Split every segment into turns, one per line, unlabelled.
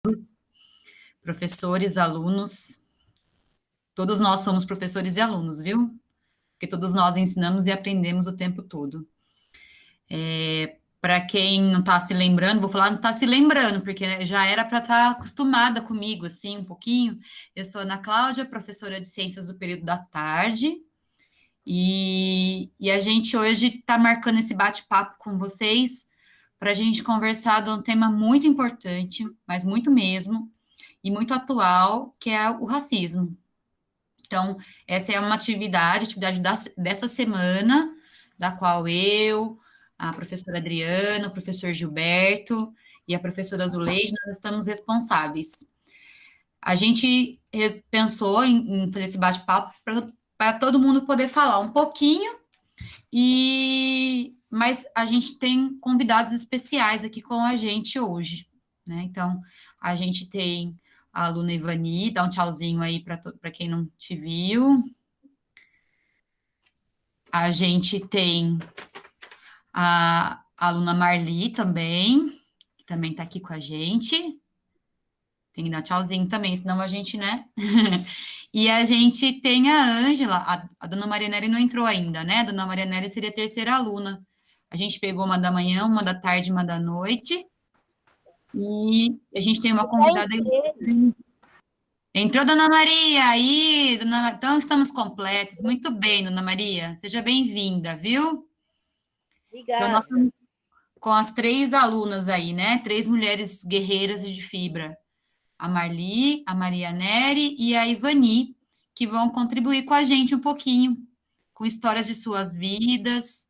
amigos, professores, alunos. Todos nós somos professores e alunos, viu? Porque todos nós ensinamos e aprendemos o tempo todo. Para quem não está se lembrando, vou falar não está se lembrando, porque já era para estar acostumada comigo, assim, um pouquinho. Eu sou Ana Cláudia, professora de Ciências do período da tarde, e a gente hoje está marcando esse bate-papo com vocês para a gente conversar de um tema muito importante, mas muito mesmo, e muito atual, que é o racismo. Então, essa é uma atividade dessa semana, da qual eu, a professora Adriana, o professor Gilberto e a professora Zuleide, nós estamos responsáveis. A gente pensou em fazer esse bate-papo para todo mundo poder falar um pouquinho, mas a gente tem convidados especiais aqui com a gente hoje, né? Então, a gente tem a aluna Ivani, dá um tchauzinho aí para quem não te viu. A gente tem a aluna Marli também, que também está aqui com a gente. Tem que dar tchauzinho também, senão a gente, né? E a gente tem a Ângela, a dona Marianelli não entrou ainda, né? A dona Marianelli seria a terceira aluna. A gente pegou uma da manhã, uma da tarde, uma da noite. E a gente tem uma convidada. Entrou, dona Maria, aí, então estamos completos. Muito bem, dona Maria, seja bem-vinda, viu?
Obrigada.
Então, nós estamos com as 3 alunas aí, né? 3 mulheres guerreiras de fibra. A Marli, a Maria Neri e a Ivani, que vão contribuir com a gente um pouquinho, com histórias de suas vidas,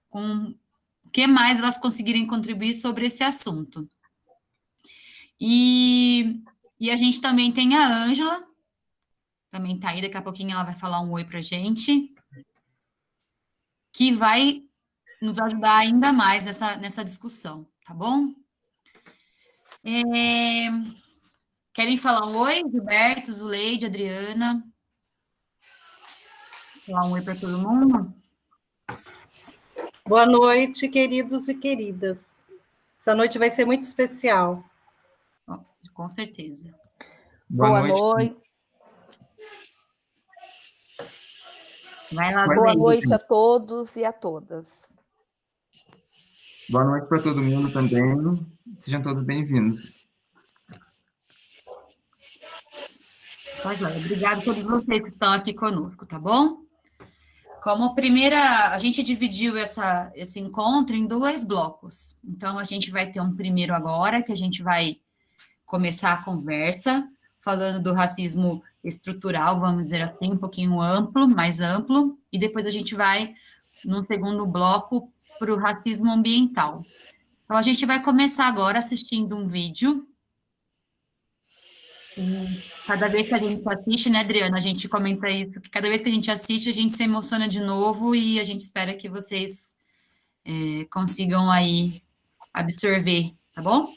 com o que mais elas conseguirem contribuir sobre esse assunto. E a gente também tem a Ângela, também está aí, daqui a pouquinho ela vai falar um oi para a gente, que vai nos ajudar ainda mais nessa discussão, tá bom? Querem falar um oi, Gilberto, Zuleide, Adriana? Falar um oi para todo mundo?
Boa noite, queridos e queridas. Essa noite vai ser muito especial.
Com certeza.
Boa noite.
Vai lá,
Boa noite a todos e a todas.
Boa noite para todo mundo também. Sejam todos bem-vindos.
Obrigada a todos vocês que estão aqui conosco, tá bom? Como primeira, a gente dividiu esse encontro em 2 blocos. Então, a gente vai ter um primeiro agora, que a gente vai começar a conversa, falando do racismo estrutural, vamos dizer assim, um pouquinho amplo, mais amplo, e depois a gente vai, num segundo bloco, para o racismo ambiental. Então, a gente vai começar agora assistindo um vídeo. Cada vez que a gente assiste, né, Adriana, a gente comenta isso, que cada vez que a gente assiste, a gente se emociona de novo e a gente espera que vocês consigam aí absorver, tá bom?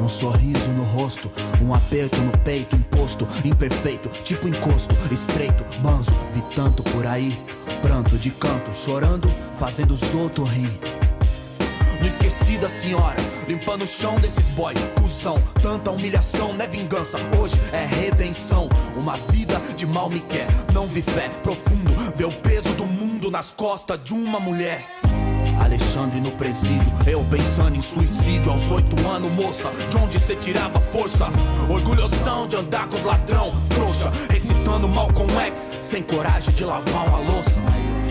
Um sorriso no rosto, um aperto no peito, imposto, imperfeito, tipo encosto, estreito, banzo, vi tanto por aí, pranto de canto, chorando, fazendo os outros rir. Não esqueci da senhora, limpando o chão desses boy, cuzão. Tanta humilhação não é vingança, hoje é redenção. Uma vida de mal me quer, não vi fé profundo, vê o peso do mundo nas costas de uma mulher. Alexandre no presídio, eu pensando em suicídio. Aos 8 anos, moça, de onde cê tirava força? Orgulhosão de andar com os ladrão, trouxa, recitando Malcolm X, sem coragem de lavar uma louça.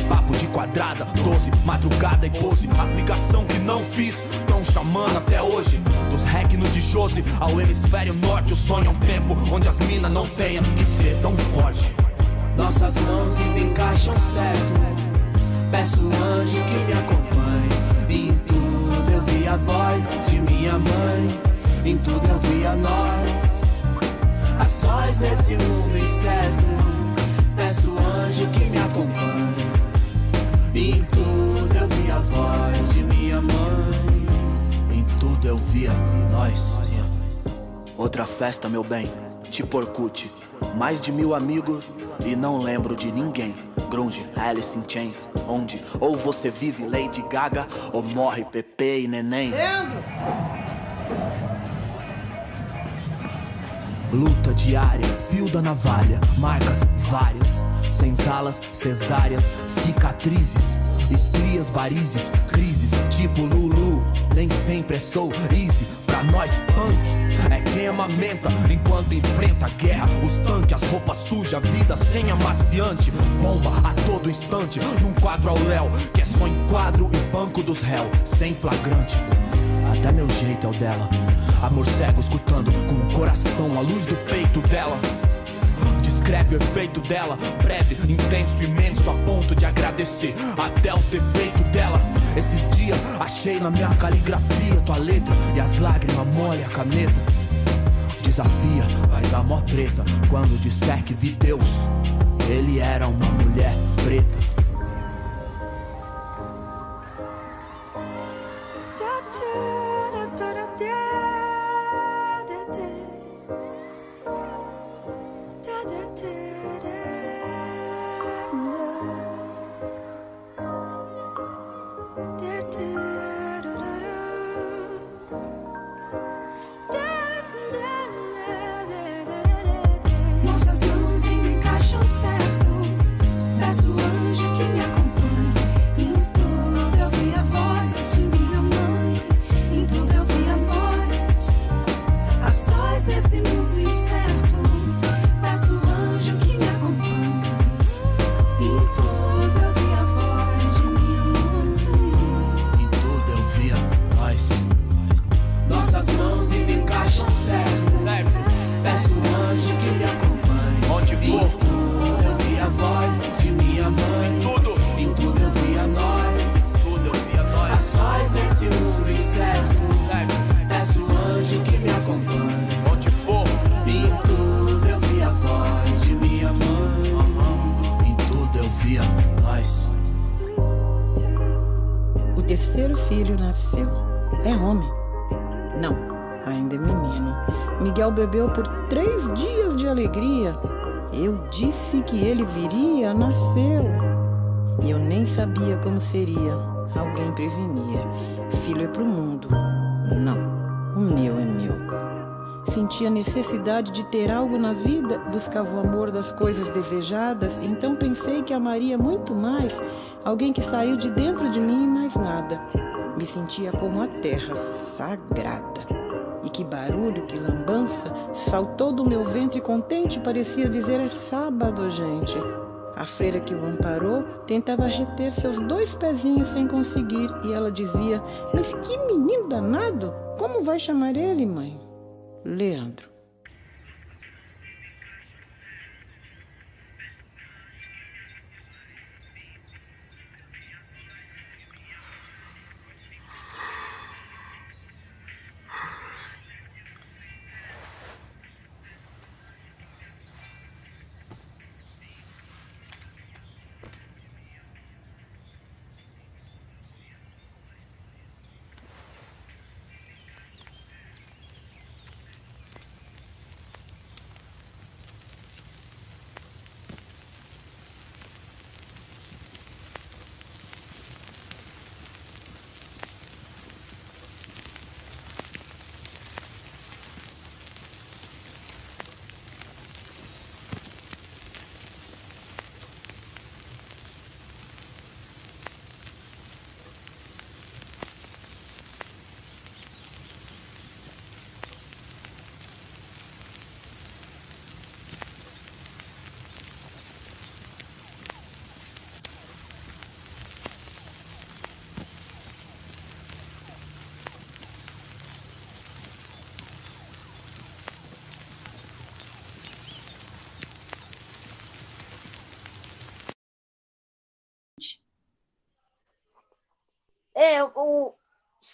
Papo de quadrada, 12, madrugada e pose. As ligação que não fiz, tão chamando até hoje. Dos rec no de Jose ao hemisfério norte. O sonho é um tempo onde as minas não tenham que ser tão forte. Nossas mãos ainda encaixam certo. Peço o anjo que me acompanhe. E em tudo eu vi a voz de minha mãe. Em tudo eu vi a nós, a sós nesse mundo incerto. Peço o anjo que me acompanhe. E em tudo eu vi a voz de minha mãe. Em tudo eu via nós. Outra festa, meu bem, tipo Orkut. Mais de 1000 amigos e não lembro de ninguém. Grunge, Alice in Chains, onde ou você vive Lady Gaga ou morre Pepe e Neném. Luta diária, fio da navalha, marcas várias, senzalas, cesáreas, cicatrizes, estrias, varizes, crises, tipo Lulu. Nem sempre é soul easy, pra nós punk é quem amamenta enquanto enfrenta a guerra. Os tanques, as roupas sujas, vida sem amaciante. Bomba a todo instante, num quadro ao léu, que é só enquadro e banco dos réus, sem flagrante. Até meu jeito é o dela, amor cego escutando com o coração a luz do peito dela. Descreve o efeito dela, breve, intenso, imenso, a ponto de agradecer até os defeitos dela. Esses dias achei na minha caligrafia tua letra e as lágrimas molham a caneta. Desafia, vai dar mó treta quando disser que vi Deus. Ele era uma mulher preta.
Nossas mãos ainda encaixam certo. Peço o anjo que me acompanhe. Em tudo eu vi a voz de minha mãe. Em tudo eu vi a nós, a sós nesse mundo incerto. Peço o anjo que me acompanhe. Em tudo eu vi a voz de minha mãe.
Em tudo eu via nós. Nossas mãos ainda encaixam certo. Peço o anjo que me acompanhe. Onde for, em tudo eu vi a voz de minha mãe. Em tudo eu vi a nós, a sós nesse mundo incerto. Peço o anjo que me acompanhe. Onde for, em tudo eu vi a voz de minha mãe. Em tudo eu via nós.
O terceiro filho nasceu. É homem? Não, ainda é menino. Miguel bebeu por 3 dias de alegria. Eu disse que ele viria, nasceu. E eu nem sabia como seria. Alguém prevenia. Filho é pro mundo. Não, o meu é meu. Sentia necessidade de ter algo na vida, buscava o amor das coisas desejadas, então pensei que amaria muito mais alguém que saiu de dentro de mim e mais nada. Me sentia como a terra, sagrada. E que barulho, que lambança, saltou do meu ventre contente, parecia dizer: é sábado, gente. A freira que o amparou tentava reter seus 2 pezinhos sem conseguir, e ela dizia: mas que menino danado! Como vai chamar ele, mãe? Leandro.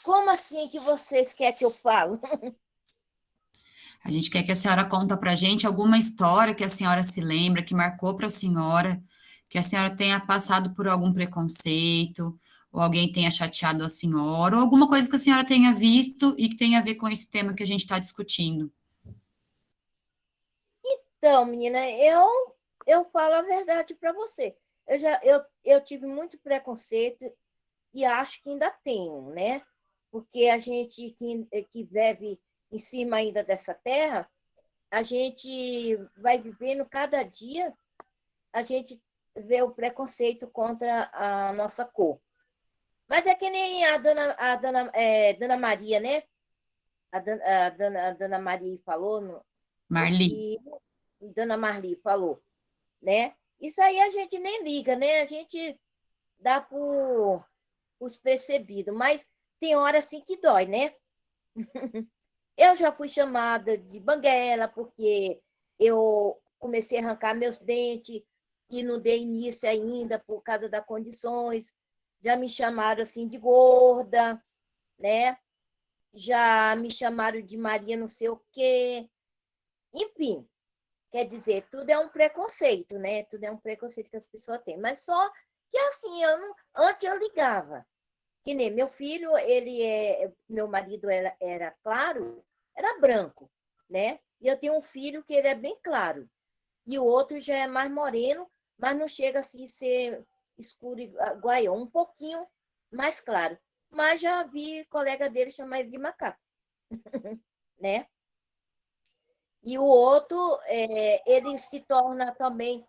Como assim que vocês querem que eu falo?
A gente quer que a senhora conta para a gente alguma história que a senhora se lembra, que marcou para a senhora, que a senhora tenha passado por algum preconceito, ou alguém tenha chateado a senhora, ou alguma coisa que a senhora tenha visto e que tenha a ver com esse tema que a gente está discutindo.
Então, menina, eu falo a verdade para você. Eu tive muito preconceito e acho que ainda tenho, né? Porque a gente que vive em cima ainda dessa terra, a gente vai vivendo cada dia, a gente vê o preconceito contra a nossa cor. Mas é que nem dona Maria, né? A dona Maria falou,
Marli.
Dona Marli falou, né? Isso aí a gente nem liga, né? A gente dá por percebido, mas tem hora assim que dói, né? Eu já fui chamada de banguela porque eu comecei a arrancar meus dentes e não dei início ainda por causa das condições. Já me chamaram assim de gorda, né? Já me chamaram de Maria não sei o quê. Enfim, quer dizer, tudo é um preconceito, né? Tudo é um preconceito que as pessoas têm. Mas só que assim, antes eu ligava. Que nem meu filho, meu marido era claro, era branco, né? E eu tenho um filho que ele é bem claro. E o outro já é mais moreno, mas não chega assim a ser escuro igual eu, um pouquinho mais claro. Mas já vi colega dele chamar ele de macaco, né? E o outro, ele se torna também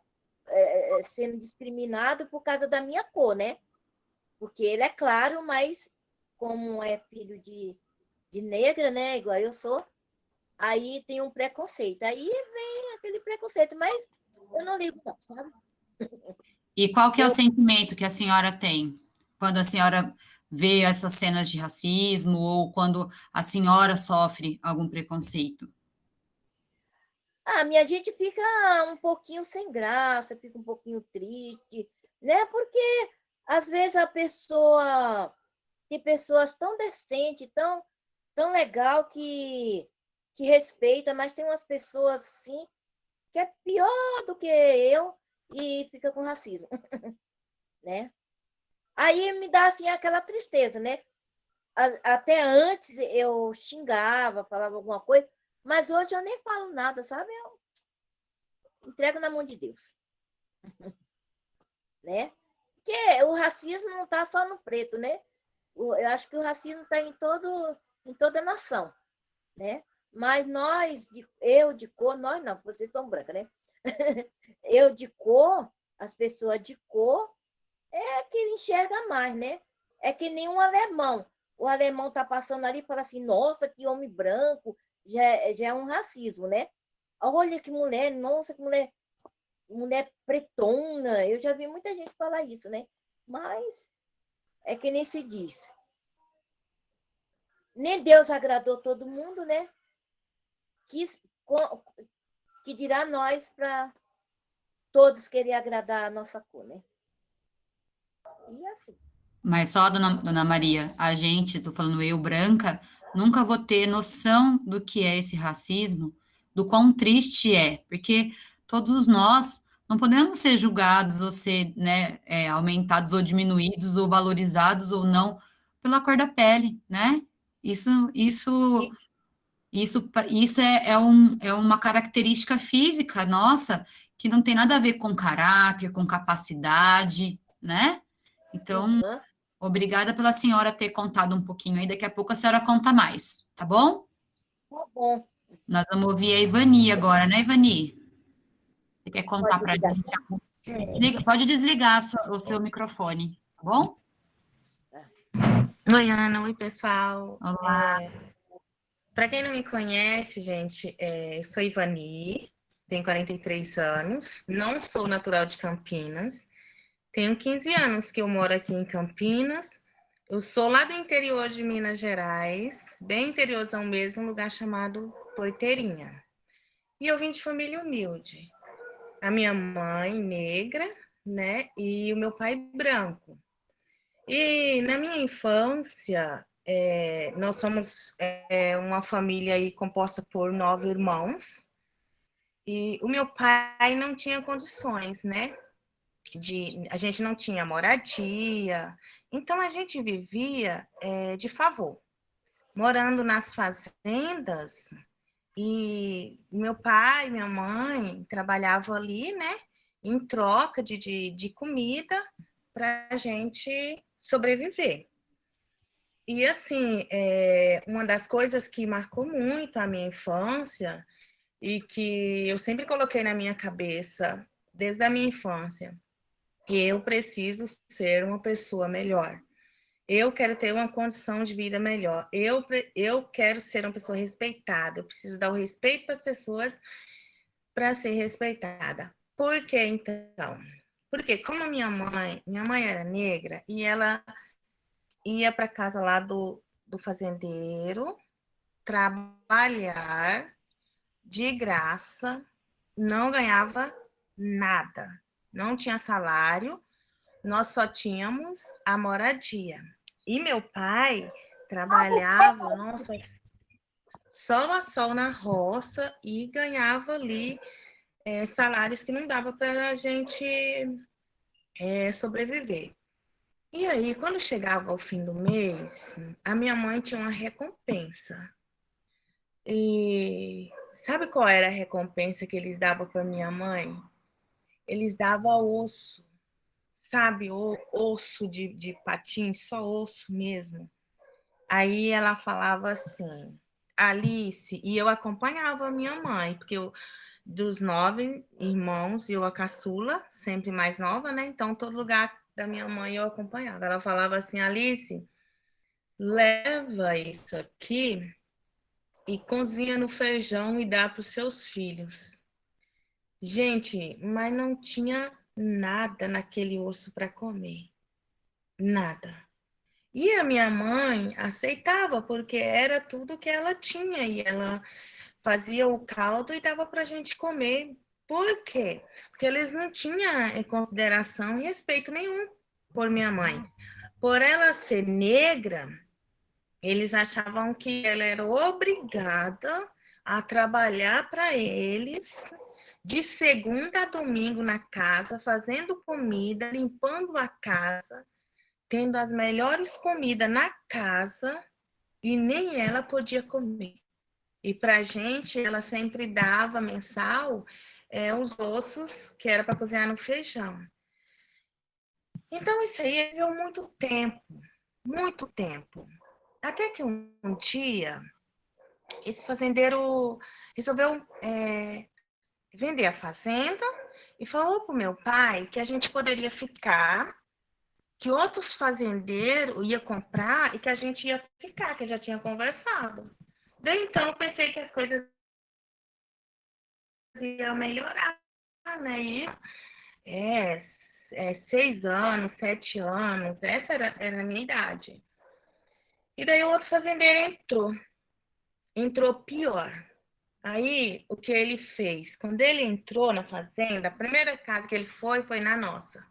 sendo discriminado por causa da minha cor, né? Porque ele é claro, mas como é filho de negra, né? Igual eu sou, aí tem um preconceito. Aí vem aquele preconceito, mas eu não ligo, não, sabe?
E qual que é o sentimento que a senhora tem quando a senhora vê essas cenas de racismo ou quando a senhora sofre algum preconceito?
Minha gente fica um pouquinho sem graça, fica um pouquinho triste, né? Porque às vezes tem pessoas tão decentes, tão legal que respeita, mas tem umas pessoas assim que é pior do que eu e fica com racismo, né? Aí me dá assim aquela tristeza, né? Até antes eu xingava, falava alguma coisa, mas hoje eu nem falo nada, sabe? Eu entrego na mão de Deus, né? Porque o racismo não está só no preto, né? Eu acho que o racismo está em toda a nação, né? Mas eu de cor, nós não, vocês são brancas, né? Eu de cor, as pessoas de cor, é que ele enxerga mais, né? É que nem um alemão. O alemão tá passando ali e fala assim, nossa, que homem branco, já é um racismo, né? Olha que mulher, nossa, que mulher pretona. Eu já vi muita gente falar isso, né? Mas é que nem se diz. Nem Deus agradou todo mundo, né? Que dirá nós para todos querer agradar a nossa cor, né? E assim.
Mas só, dona Maria, a gente, tô falando eu, branca, nunca vou ter noção do que é esse racismo, do quão triste é, porque todos nós não podemos ser julgados ou ser, né, aumentados ou diminuídos ou valorizados ou não pela cor da pele, né? Isso é uma característica física nossa que não tem nada a ver com caráter, com capacidade, né? Então, obrigada pela senhora ter contado um pouquinho aí. Daqui a pouco a senhora conta mais, tá bom?
Tá bom.
Nós vamos ouvir a Ivani agora, né, Ivani? Você quer contar para a gente? Pode desligar o seu microfone, tá bom?
Oi, Ana. Oi, pessoal.
Olá.
Para quem não me conhece, gente, eu sou Ivani, tenho 43 anos, não sou natural de Campinas, tenho 15 anos que eu moro aqui em Campinas, eu sou lá do interior de Minas Gerais, bem interiorzão mesmo, um lugar chamado Porteirinha. E eu vim de família humilde. A minha mãe negra, né, e o meu pai branco. E na minha infância, nós somos uma família aí composta por 9 irmãos. E o meu pai não tinha condições, né? A gente não tinha moradia. Então, a gente vivia de favor, morando nas fazendas. E meu pai e minha mãe trabalhavam ali, né? Em troca de comida para a gente sobreviver. E, assim, uma das coisas que marcou muito a minha infância e que eu sempre coloquei na minha cabeça, desde a minha infância, que eu preciso ser uma pessoa melhor. Eu quero ter uma condição de vida melhor. Eu quero ser uma pessoa respeitada. Eu preciso dar o respeito para as pessoas para ser respeitada. Por que, então? Porque como minha mãe era negra e ela ia para casa lá do fazendeiro trabalhar de graça, não ganhava nada, não tinha salário, nós só tínhamos a moradia. E meu pai trabalhava, nossa, sol a sol na roça e ganhava ali salários que não dava para a gente sobreviver. E aí, quando chegava ao fim do mês, a minha mãe tinha uma recompensa. E sabe qual era a recompensa que eles davam para minha mãe? Eles davam osso, sabe? Osso de patins, só osso mesmo. Aí ela falava assim, Alice, e eu acompanhava a minha mãe, porque dos 9 irmãos, eu a caçula, sempre mais nova, né? Então, todo lugar da minha mãe eu acompanhava. Ela falava assim, Alice, leva isso aqui e cozinha no feijão e dá para os seus filhos. Gente, mas não tinha nada naquele osso para comer. Nada. E a minha mãe aceitava, porque era tudo que ela tinha. E ela fazia o caldo e dava para a gente comer. Por quê? Porque eles não tinham consideração e respeito nenhum por minha mãe. Por ela ser negra, eles achavam que ela era obrigada a trabalhar para eles de segunda a domingo na casa, fazendo comida, limpando a casa, tendo as melhores comidas na casa e nem ela podia comer. E para a gente, ela sempre dava mensal os ossos que era para cozinhar no feijão. Então, isso aí deu muito tempo, muito tempo. Até que um dia, esse fazendeiro resolveu vender a fazenda e falou para o meu pai que a gente poderia ficar, que outros fazendeiros iam comprar e que a gente ia ficar, que já tinha conversado. Daí então eu pensei que as coisas iam melhorar, né? E 6 anos, 7 anos, essa era a minha idade. E daí o outro fazendeiro entrou pior. Aí, o que ele fez? Quando ele entrou na fazenda, a primeira casa que ele foi na nossa.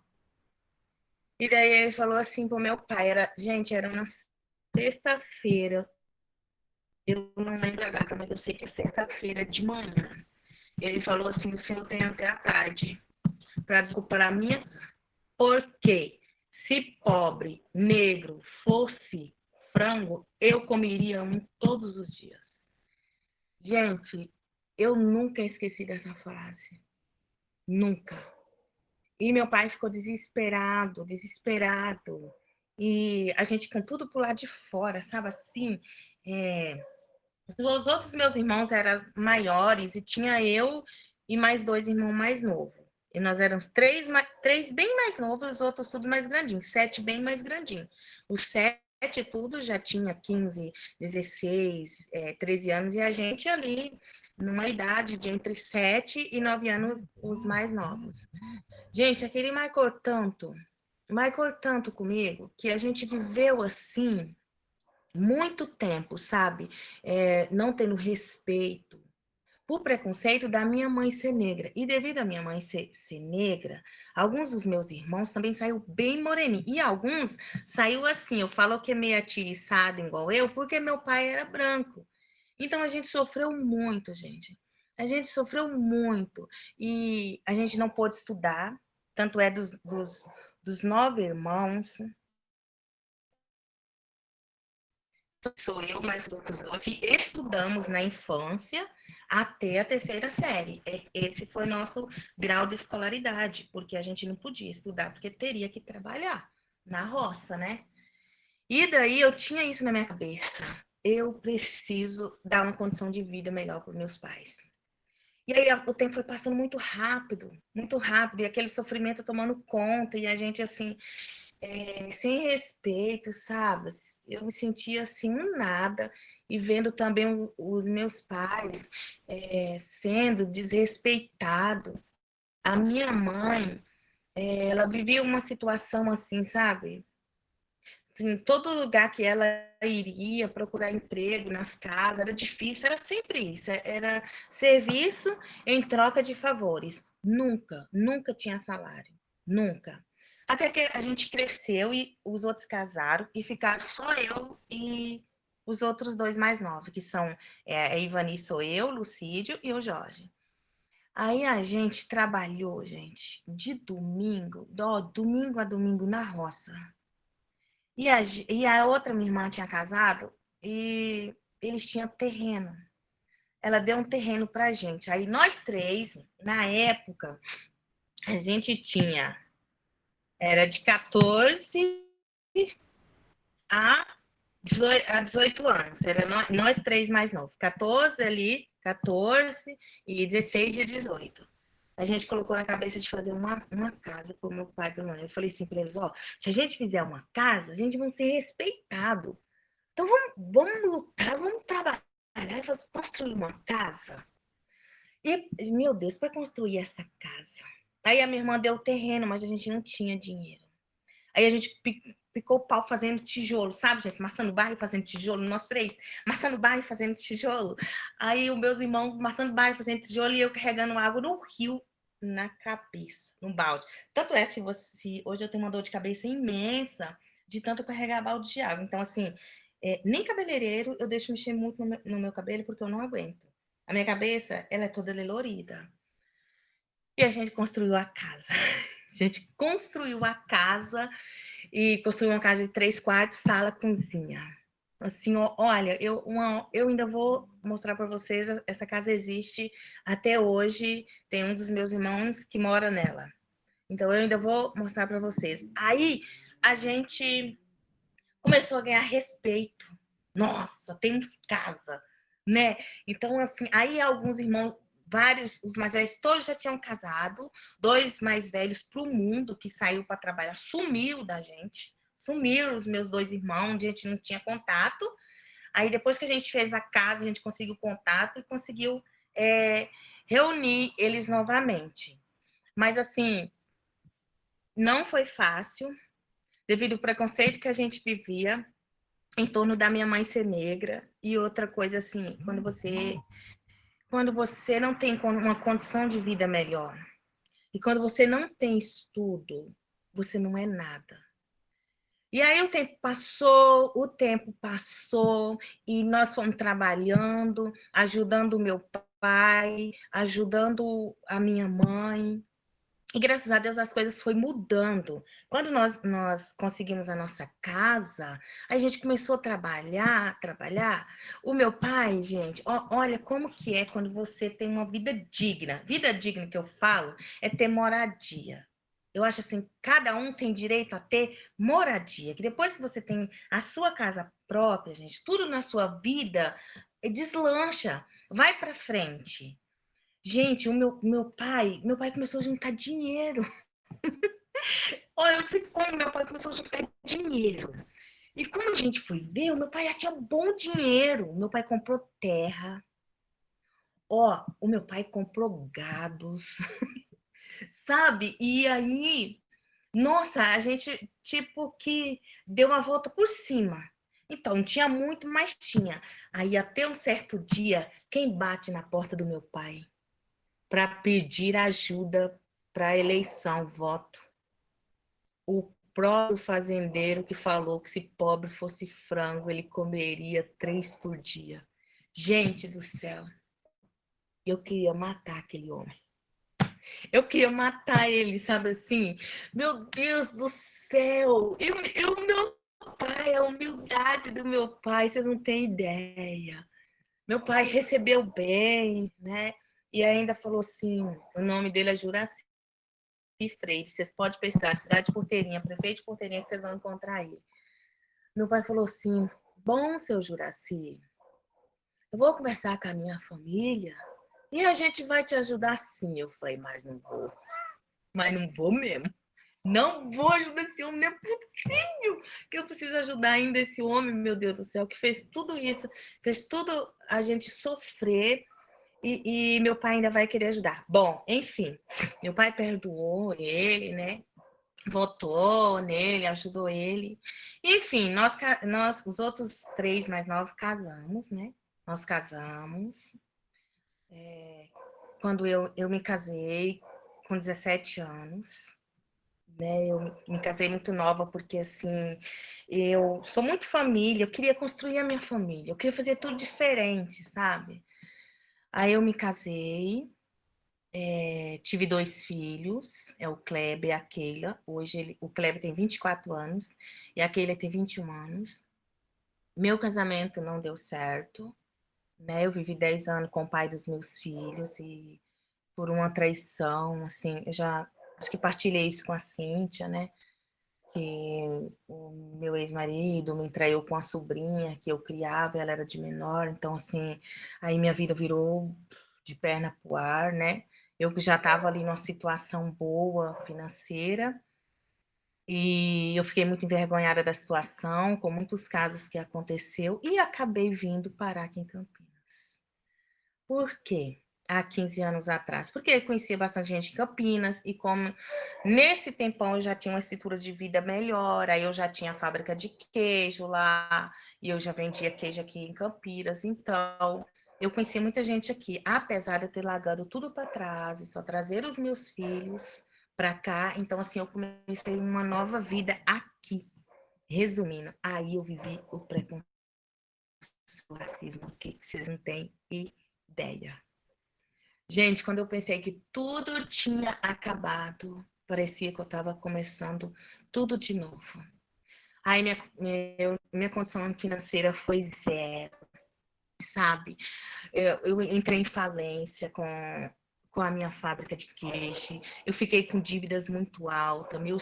E daí ele falou assim pro meu pai, gente, era uma sexta-feira, eu não lembro a data, mas eu sei que é sexta-feira de manhã. Ele falou assim, o senhor tem até a tarde para desculpar a minha... Porque se pobre, negro, fosse frango, eu comeria um todos os dias. Gente, eu nunca esqueci dessa frase. Nunca. E meu pai ficou desesperado. E a gente com tudo pro lado de fora, sabe assim? Os outros meus irmãos eram maiores e tinha eu e mais 2 irmãos mais novos. E nós éramos 3 bem mais novos, os outros tudo mais grandinhos. 7 bem mais grandinhos. Os 7 tudo já tinha 15, 16, 13 anos. E a gente ali, numa idade de entre 7 e 9 anos, os mais novos. Gente, aquele marcou tanto comigo, que a gente viveu assim muito tempo, sabe? Não tendo respeito. por preconceito da minha mãe ser negra. E devido à minha mãe ser negra, alguns dos meus irmãos também saiu bem moreninho. E alguns saiu assim, eu falo que é meio atiriçado igual eu, porque meu pai era branco. Então a gente sofreu muito, gente. A gente sofreu muito. E a gente não pôde estudar, tanto é dos 9 irmãos. Sou eu, mais os outros 9, estudamos na infância até a 3ª série. Esse foi nosso grau de escolaridade, porque a gente não podia estudar, porque teria que trabalhar na roça, né? E daí eu tinha isso na minha cabeça. Eu preciso dar uma condição de vida melhor para meus pais. E aí o tempo foi passando muito rápido, e aquele sofrimento tomando conta, e a gente assim... sem respeito, sabe? Eu me sentia assim, um nada, e vendo também os meus pais sendo desrespeitados. A minha mãe, ela vivia uma situação assim, sabe? Assim, todo lugar que ela iria procurar emprego, nas casas, era difícil, era sempre isso, era serviço em troca de favores. Nunca, nunca tinha salário, nunca. Até que a gente cresceu e os outros casaram e ficaram só eu e os outros 2 mais novos, que são a Ivani, sou eu, Lucídio e o Jorge. Aí a gente trabalhou, gente, de domingo a domingo na roça. E a outra minha irmã tinha casado e eles tinham terreno. Ela deu um terreno pra gente. Aí nós 3, na época, a gente tinha... Era de 14 a 18 anos. Era nós 3 mais novos. 14 ali, 14 e 16 e 18. A gente colocou na cabeça de fazer uma casa para o meu pai e para minha mãe. Eu falei assim para eles, ó, se a gente fizer uma casa, a gente vai ser respeitado. Então vamos lutar, vamos trabalhar e construir uma casa. E, meu Deus, para construir essa casa. Aí a minha irmã deu o terreno, mas a gente não tinha dinheiro. Aí a gente picou o pau fazendo tijolo, sabe, gente? Maçando barro e fazendo tijolo, nós 3. Maçando barro e fazendo tijolo. Aí os meus irmãos maçando barro e fazendo tijolo e eu carregando água no rio, na cabeça, no balde. Tanto é, se hoje eu tenho uma dor de cabeça imensa de tanto carregar balde de água. Então, assim, nem cabeleireiro eu deixo mexer muito no meu cabelo porque eu não aguento. A minha cabeça, ela é toda dolorida. E a gente construiu a casa. A gente construiu a casa e construiu uma casa de 3 quartos, sala, cozinha. Assim, olha, eu ainda vou mostrar para vocês, essa casa existe até hoje, tem um dos meus irmãos que mora nela. Então, eu ainda vou mostrar para vocês. Aí, a gente começou a ganhar respeito. Nossa, temos casa, né? Então, assim, aí alguns irmãos, vários, os mais velhos, todos já tinham casado. 2 mais velhos para o mundo, que saiu para trabalhar, sumiu da gente. Sumiram os meus 2 irmãos, a gente não tinha contato. Aí, depois que a gente fez a casa, a gente conseguiu contato e conseguiu reunir eles novamente. Mas, assim, não foi fácil, devido ao preconceito que a gente vivia em torno da minha mãe ser negra. E outra coisa, assim, quando você não tem uma condição de vida melhor, e quando você não tem estudo, você não é nada. E aí o tempo passou, e nós fomos trabalhando, ajudando o meu pai, ajudando a minha mãe. E graças a Deus as coisas foram mudando. Quando nós conseguimos a nossa casa, a gente começou a trabalhar. O meu pai, gente, olha como que é quando você tem uma vida digna. Vida digna que eu falo é ter moradia. Eu acho assim, cada um tem direito a ter moradia. Que depois que você tem a sua casa própria, gente, tudo na sua vida deslancha, vai para frente. Gente, o meu pai começou a juntar dinheiro. Olha, eu não sei como meu pai começou a juntar dinheiro. E como a gente foi ver, o meu pai já tinha bom dinheiro. O meu pai comprou terra. O meu pai comprou gados. Sabe? E aí, nossa, a gente tipo que deu uma volta por cima. Então, tinha muito, mas tinha. Aí, até um certo dia, quem bate na porta do meu pai para pedir ajuda para a eleição, voto? O próprio fazendeiro que falou que se pobre fosse frango, ele comeria 3 por dia. Gente do céu, eu queria matar aquele homem. Eu queria matar ele, sabe assim? Meu Deus do céu! O meu pai, a humildade do meu pai, vocês não têm ideia. Meu pai recebeu bem, né? E ainda falou assim, o nome dele é Juraci Freire. Vocês podem pesquisar, cidade de Porteirinha, prefeito de Porteirinha, que vocês vão encontrar ele. Meu pai falou assim, bom, seu Juraci, eu vou conversar com a minha família e a gente vai te ajudar sim. Eu falei, mas não vou. Mas não vou mesmo. Não vou ajudar esse homem, não é possível que eu preciso ajudar ainda esse homem, meu Deus do céu, que fez tudo isso, fez tudo a gente sofrer e meu pai ainda vai querer ajudar. Bom, enfim, meu pai perdoou ele, né? Votou nele, ajudou ele. Enfim, nós os outros 3 mais novos casamos, né? Nós casamos. Quando eu me casei com 17 anos, né? Eu me casei muito nova porque, assim, eu sou muito família, eu queria construir a minha família, eu queria fazer tudo diferente, sabe? Aí eu me casei, tive 2 filhos, é o Kleber e a Keila. Hoje o Kleber tem 24 anos e a Keila tem 21 anos. Meu casamento não deu certo, né? Eu vivi 10 anos com o pai dos meus filhos e por uma traição, assim, eu já acho que partilhei isso com a Cíntia, né? Que o meu ex-marido me traiu com a sobrinha que eu criava, ela era de menor, então assim, aí minha vida virou de perna pro ar, né? Eu que já estava ali numa situação boa financeira e eu fiquei muito envergonhada da situação, com muitos casos que aconteceu e acabei vindo parar aqui em Campinas. Por quê? Há 15 anos atrás, porque eu conhecia bastante gente em Campinas e como nesse tempão eu já tinha uma estrutura de vida melhor, aí eu já tinha a fábrica de queijo lá e eu já vendia queijo aqui em Campinas, então eu conhecia muita gente aqui, apesar de eu ter largado tudo para trás e só trazer os meus filhos para cá, então assim eu comecei uma nova vida aqui. Resumindo, aí eu vivi o preconceito, o racismo aqui, que vocês não têm ideia. Gente, quando eu pensei que tudo tinha acabado, parecia que eu estava começando tudo de novo. Aí minha condição financeira foi zero, sabe? Eu entrei em falência com a minha fábrica de queijo. Eu fiquei com dívidas muito altas. Minha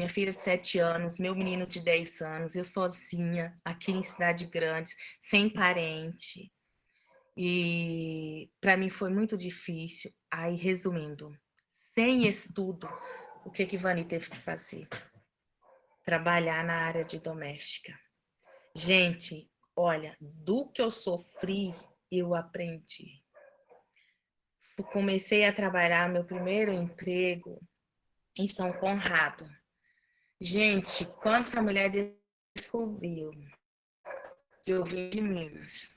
filha de 7 anos, meu menino de 10 anos, eu sozinha, aqui em cidade grande, sem parente. E para mim foi muito difícil. Aí, resumindo, sem estudo, o que Vani teve que fazer? Trabalhar na área de doméstica. Gente, olha, do que eu sofri, eu aprendi. Comecei a trabalhar meu primeiro emprego em São Conrado. Gente, quando essa mulher descobriu que eu vim de Minas,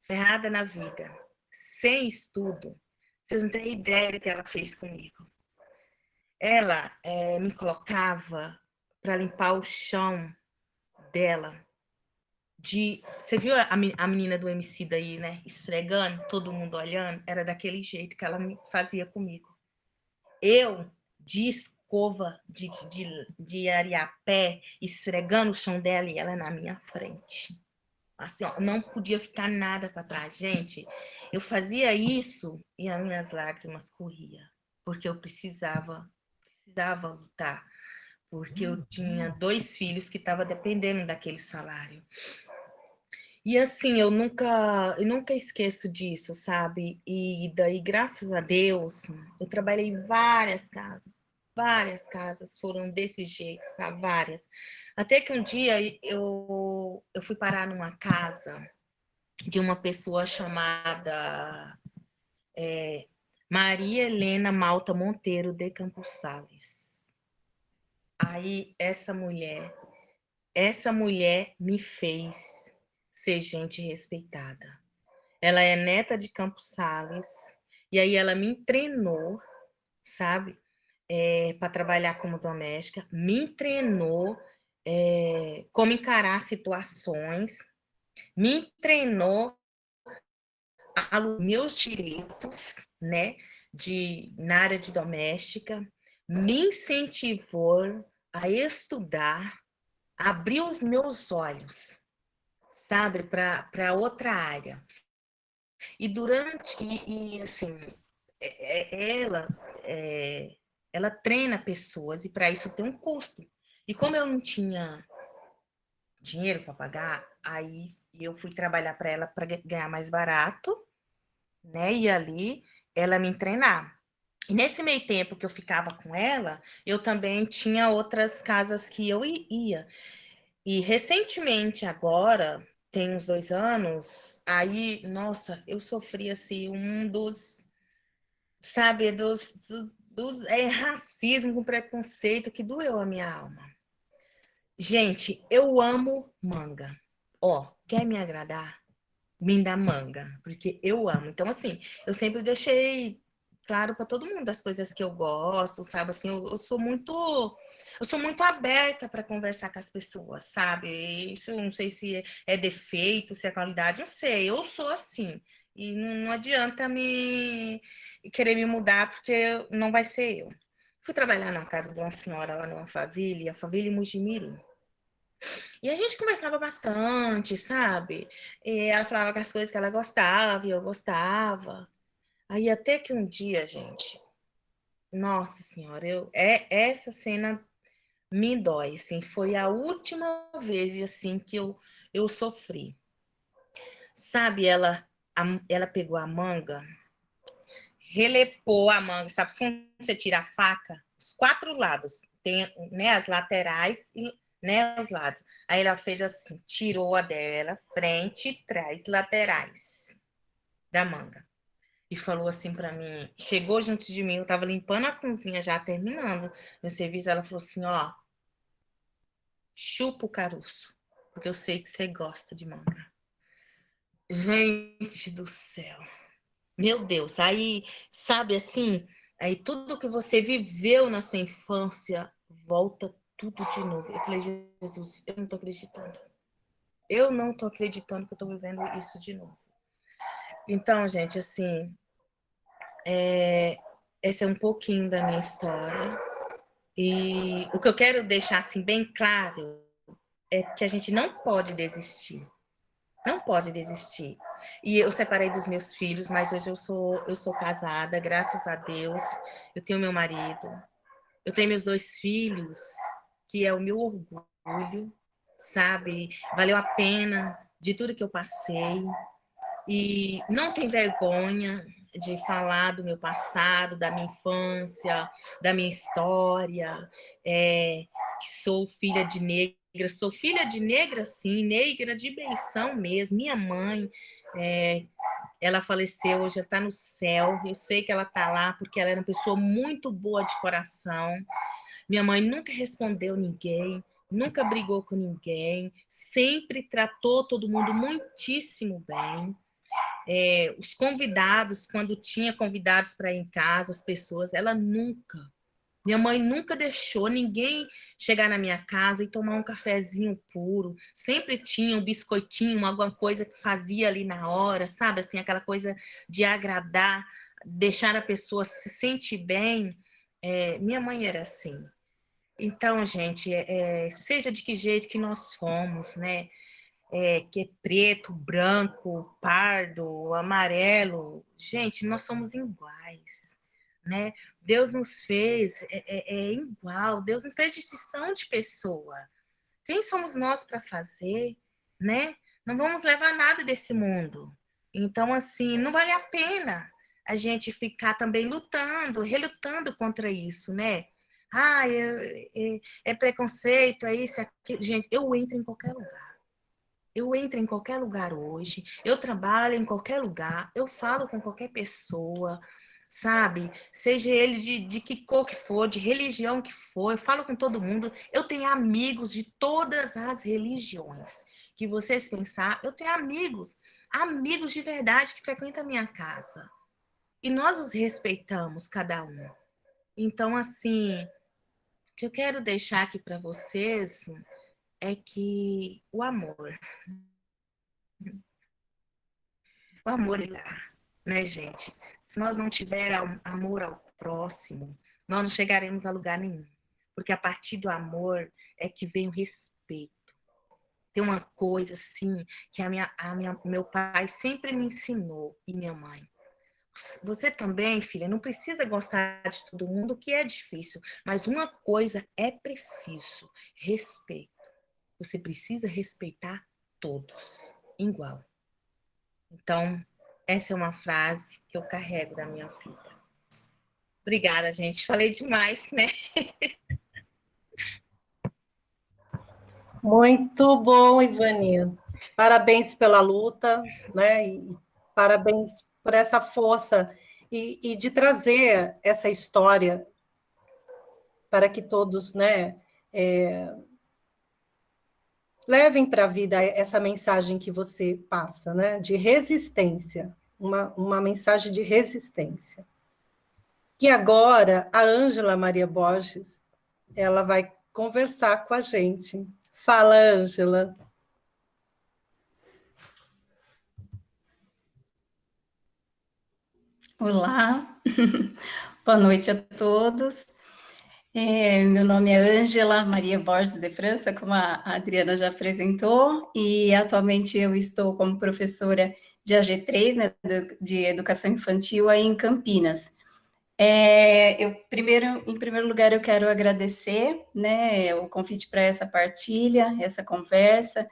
ferrada na vida, sem estudo, vocês não têm ideia do que ela fez comigo. Ela me colocava para limpar o chão dela. Você viu a menina do MC daí, né? Esfregando, todo mundo olhando? Era daquele jeito que ela fazia comigo. Eu, de escova, de areapé, esfregando o chão dela e ela na minha frente. Assim, ó, não podia ficar nada para trás. Gente, eu fazia isso e as minhas lágrimas corriam, porque eu precisava lutar, porque eu tinha 2 filhos que estavam dependendo daquele salário. E assim, eu nunca esqueço disso, sabe? E daí, graças a Deus, eu trabalhei em várias casas foram desse jeito, sabe? Várias. Até que um dia eu fui parar numa casa de uma pessoa chamada Maria Helena Malta Monteiro de Campos Sales. Aí essa mulher essa mulher me fez ser gente respeitada. Ela é neta de Campos Sales, e aí ela me treinou, sabe, para trabalhar como doméstica, me treinou como encarar situações, me treinou aos meus direitos, né, na área de doméstica, me incentivou a estudar, abriu os meus olhos, sabe, para outra área. E durante, assim, ela, ela treina pessoas e para isso tem um custo. E como eu não tinha dinheiro para pagar, aí eu fui trabalhar para ela para ganhar mais barato, né? E ali ela me treinar. E nesse meio tempo que eu ficava com ela, eu também tinha outras casas que eu ia. E recentemente, agora, tem uns 2 anos, aí, nossa, eu sofri assim sabe, dos racismo com preconceito que doeu a minha alma. Gente, eu amo manga. Ó, quer me agradar? Me dá manga, porque eu amo. Então, assim, eu sempre deixei claro para todo mundo as coisas que eu gosto, sabe? Assim, eu sou muito aberta para conversar com as pessoas, sabe? Isso não sei se é defeito, se é qualidade, não sei. Eu sou assim. E não adianta querer me mudar, porque não vai ser eu. Fui trabalhar na casa de uma senhora lá numa família, a família Mujimirim. E a gente conversava bastante, sabe? E ela falava que as coisas que ela gostava e eu gostava. Aí até que um dia, gente, nossa senhora, essa cena me dói, assim, foi a última vez assim que eu sofri. Sabe, ela pegou a manga, relepou a manga, sabe, quando você tira a faca, os 4 lados, tem, né, as laterais e, né, os lados. Aí ela fez assim, tirou a dela, frente, trás, laterais da manga. E falou assim para mim, chegou junto de mim, eu tava limpando a cozinha já, terminando meu serviço, ela falou assim, ó, chupa o caroço, porque eu sei que você gosta de manga. Gente do céu. Meu Deus, aí, sabe assim, aí tudo que você viveu na sua infância volta tudo de novo. Eu falei, Jesus, eu não tô acreditando. Eu não tô acreditando que eu tô vivendo isso de novo. Então, gente, assim, esse é um pouquinho da minha história. E o que eu quero deixar assim bem claro é que a gente não pode desistir. Não pode desistir. E eu separei dos meus filhos, mas hoje eu sou casada, graças a Deus. Eu tenho meu marido. Eu tenho meus 2 filhos, que é o meu orgulho, sabe? Valeu a pena de tudo que eu passei. E não tem vergonha de falar do meu passado, da minha infância, da minha história. Que sou filha de negra, sou filha de negra, sim, negra de beição mesmo. Minha mãe, ela faleceu, hoje ela está no céu. Eu sei que ela está lá porque ela era uma pessoa muito boa de coração. Minha mãe nunca respondeu ninguém, nunca brigou com ninguém, sempre tratou todo mundo muitíssimo bem. Os convidados, quando tinha convidados para ir em casa, as pessoas, minha mãe nunca deixou ninguém chegar na minha casa e tomar um cafezinho puro. Sempre tinha um biscoitinho, alguma coisa que fazia ali na hora, sabe? Assim, aquela coisa de agradar, deixar a pessoa se sentir bem. Minha mãe era assim. Então, gente, seja de que jeito que nós fomos, né? Que é preto, branco, pardo, amarelo. Gente, nós somos iguais, né? Deus nos fez igual, Deus não fez distinção de pessoa. Quem somos nós para fazer, né? Não vamos levar nada desse mundo. Então, assim, não vale a pena a gente ficar também relutando contra isso, né? É preconceito, é isso, é aquilo. Gente, eu entro em qualquer lugar. Eu entro em qualquer lugar hoje, eu trabalho em qualquer lugar, eu falo com qualquer pessoa, sabe? Seja ele de que cor que for, de religião que for, eu falo com todo mundo. Eu tenho amigos de todas as religiões que vocês pensar. Eu tenho amigos de verdade que frequentam a minha casa. E nós os respeitamos, cada um. Então, assim, o que eu quero deixar aqui para vocês é que o amor é lá, né, gente? Se nós não tivermos amor ao próximo, nós não chegaremos a lugar nenhum. Porque a partir do amor é que vem o respeito. Tem uma coisa, assim, que meu pai sempre me ensinou, e minha mãe. Você também, filha, não precisa gostar de todo mundo, que é difícil. Mas uma coisa é preciso: respeito. Você precisa respeitar todos, igual. Então, essa é uma frase que eu carrego da minha vida. Obrigada, gente. Falei demais, né?
Muito bom, Ivani. Parabéns pela luta, né? E parabéns por essa força e de trazer essa história para que todos, né, levem para a vida essa mensagem que você passa, né, de resistência, uma mensagem de resistência. E agora a Ângela Maria Borges, ela vai conversar com a gente. Fala, Ângela.
Olá, boa noite a todos. Meu nome é Ângela Maria Borges de França, como a Adriana já apresentou, e atualmente eu estou como professora de AG3, né, de Educação Infantil, aí em Campinas. Em primeiro lugar, eu quero agradecer, né, o convite para essa partilha, essa conversa,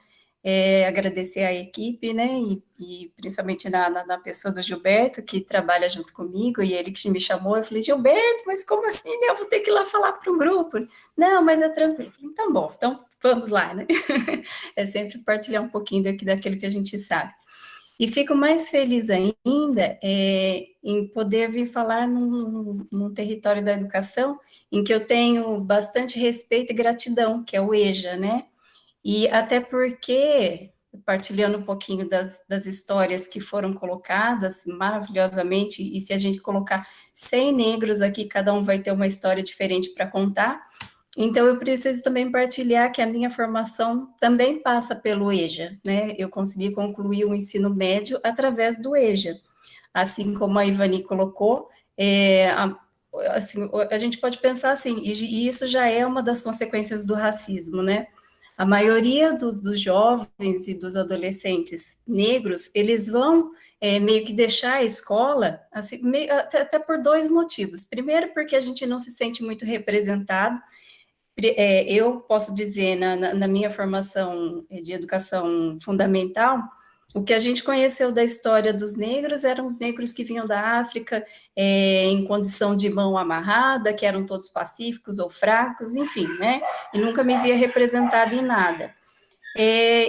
agradecer à equipe, né, e principalmente na pessoa do Gilberto, que trabalha junto comigo, e ele que me chamou. Eu falei: Gilberto, mas como assim, né? Eu vou ter que ir lá falar para o grupo. Não, mas é tranquilo. Eu falei: então, bom, então vamos lá, né? É sempre partilhar um pouquinho daquilo que a gente sabe. E fico mais feliz ainda em poder vir falar num território da educação em que eu tenho bastante respeito e gratidão, que é o EJA, né? E até porque, partilhando um pouquinho das histórias que foram colocadas maravilhosamente, e se a gente colocar 100 negros aqui, cada um vai ter uma história diferente para contar. Então, eu preciso também partilhar que a minha formação também passa pelo EJA, né? Eu consegui concluir o ensino médio através do EJA. Assim como a Ivani colocou, assim, a gente pode pensar assim, e isso já é uma das consequências do racismo, né? A maioria dos jovens e dos adolescentes negros, eles vão meio que deixar a escola, assim, até por dois motivos. Primeiro, porque a gente não se sente muito representado. Eu posso dizer, na minha formação de educação fundamental, o que a gente conheceu da história dos negros eram os negros que vinham da África em condição de mão amarrada, que eram todos pacíficos ou fracos, enfim, né? E nunca me via representada em nada.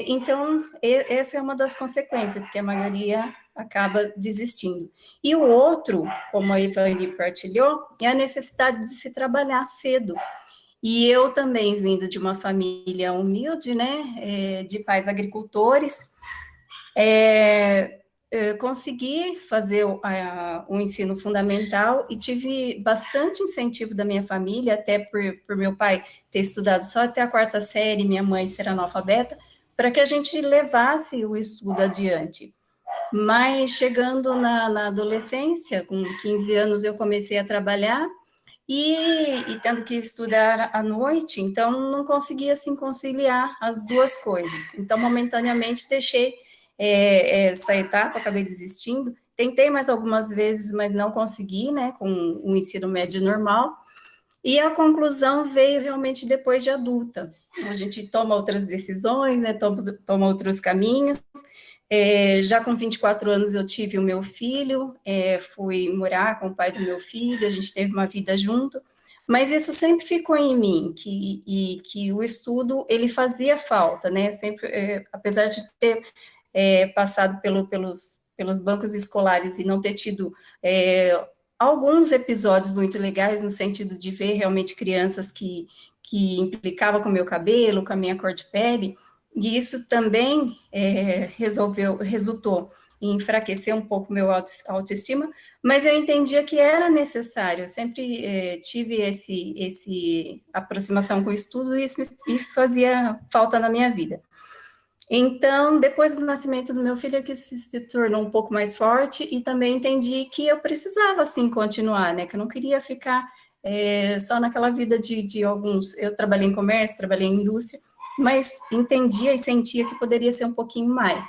Então, essa é uma das consequências, que a maioria acaba desistindo. E o outro, como a Ivani partilhou, é a necessidade de se trabalhar cedo. E eu também, vindo de uma família humilde, né, de pais agricultores, consegui fazer o ensino fundamental e tive bastante incentivo da minha família, até por meu pai ter estudado só até a 4ª série, minha mãe ser analfabeta, para que a gente levasse o estudo adiante. Mas chegando na adolescência, com 15 anos eu comecei a trabalhar, e tendo que estudar à noite, então não conseguia, assim, conciliar as duas coisas. Então, momentaneamente, deixei essa etapa, acabei desistindo. Tentei mais algumas vezes, mas não consegui, né, com o ensino médio normal. E a conclusão veio realmente depois de adulta. A gente toma outras decisões, né, toma outros caminhos. Já com 24 anos eu tive o meu filho, fui morar com o pai do meu filho, a gente teve uma vida junto, mas isso sempre ficou em mim, que o estudo, ele fazia falta, né, sempre, apesar de ter passado pelos bancos escolares e não ter tido alguns episódios muito legais, no sentido de ver realmente crianças que implicavam com o meu cabelo, com a minha cor de pele, e isso também resultou em enfraquecer um pouco meu autoestima, mas eu entendia que era necessário, eu sempre tive esse aproximação com o estudo, e isso fazia falta na minha vida. Então, depois do nascimento do meu filho, é que isso se tornou um pouco mais forte, e também entendi que eu precisava, assim, continuar, né, que eu não queria ficar só naquela vida de alguns... Eu trabalhei em comércio, trabalhei em indústria, mas entendia e sentia que poderia ser um pouquinho mais.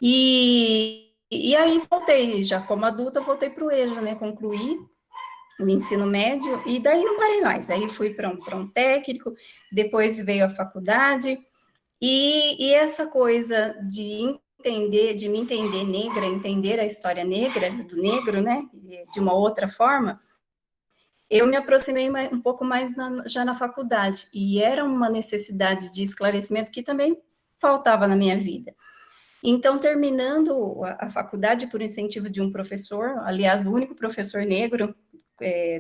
E aí voltei, já como adulta, voltei para o EJA, né, concluí o ensino médio, e daí não parei mais, aí fui para um técnico, depois veio a faculdade, e essa coisa de me entender negra, entender a história negra, do negro, né, de uma outra forma, eu me aproximei um pouco mais já na faculdade, e era uma necessidade de esclarecimento que também faltava na minha vida. Então, terminando a faculdade por incentivo de um professor, aliás, o único professor negro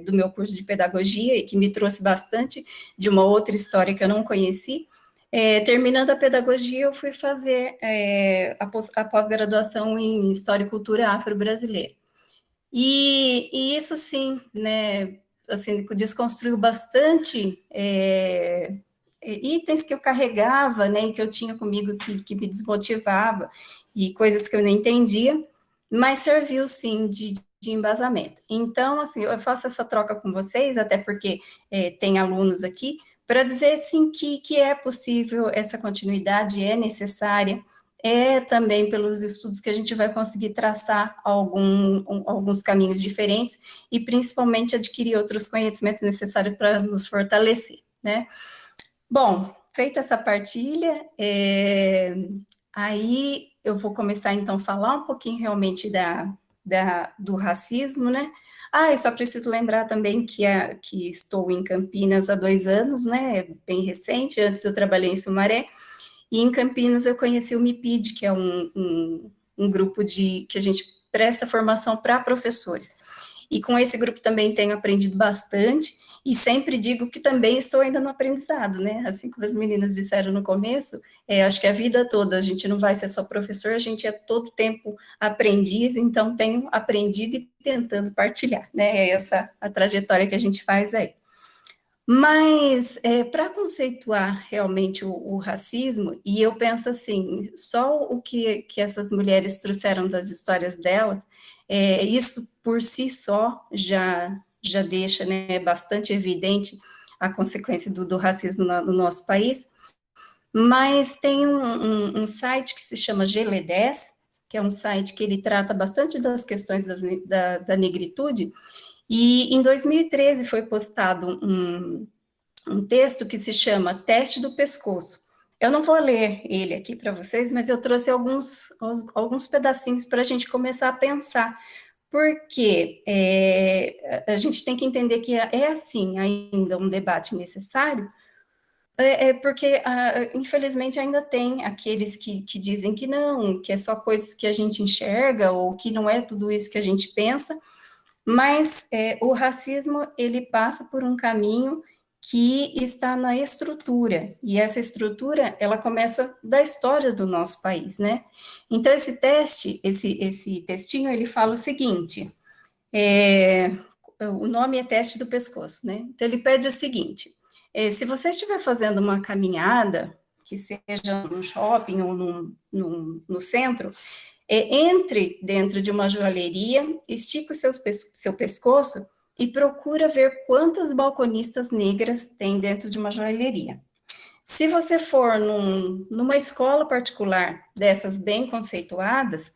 do meu curso de pedagogia, e que me trouxe bastante de uma outra história que eu não conheci, terminando a pedagogia, eu fui fazer a pós-graduação em História e Cultura Afro-Brasileira. E isso, sim, né, assim, desconstruiu bastante itens que eu carregava, né, e que eu tinha comigo que me desmotivava, e coisas que eu não entendia, mas serviu, sim, de embasamento. Então, assim, eu faço essa troca com vocês, até porque tem alunos aqui, para dizer, sim, que é possível essa continuidade, é necessária, também pelos estudos que a gente vai conseguir traçar alguns caminhos diferentes, e principalmente adquirir outros conhecimentos necessários para nos fortalecer, né? Bom, feita essa partilha, aí eu vou começar, então, a falar um pouquinho realmente do racismo, né? E só preciso lembrar também que estou em Campinas há 2 anos, né? Bem recente, antes eu trabalhei em Sumaré, e em Campinas eu conheci o MIPID, que é um grupo que a gente presta formação para professores. E com esse grupo também tenho aprendido bastante, e sempre digo que também estou ainda no aprendizado, né? Assim como as meninas disseram no começo, acho que a vida toda a gente não vai ser só professor, a gente é todo tempo aprendiz, então tenho aprendido e tentando partilhar, né? Essa a trajetória que a gente faz aí. Mas, para conceituar realmente o racismo, e eu penso assim, só o que essas mulheres trouxeram das histórias delas, isso por si só já deixa, né, bastante evidente a consequência do racismo no nosso país, mas tem um site que se chama GLE10, que é um site que ele trata bastante das questões da negritude, e em 2013 foi postado um texto que se chama Teste do Pescoço. Eu não vou ler ele aqui para vocês, mas eu trouxe alguns pedacinhos para a gente começar a pensar, porque a gente tem que entender que assim, ainda um debate necessário, porque, infelizmente, ainda tem aqueles que dizem que não, que é só coisas que a gente enxerga, ou que não é tudo isso que a gente pensa, mas o racismo, ele passa por um caminho que está na estrutura, e essa estrutura, ela começa da história do nosso país, né? Então, esse textinho, ele fala o seguinte, o nome é Teste do Pescoço, né? Então, ele pede o seguinte, se você estiver fazendo uma caminhada, que seja no shopping ou no centro, entre dentro de uma joalheria, estica o seu pescoço e procura ver quantas balconistas negras tem dentro de uma joalheria. Se você for numa escola particular, dessas bem conceituadas,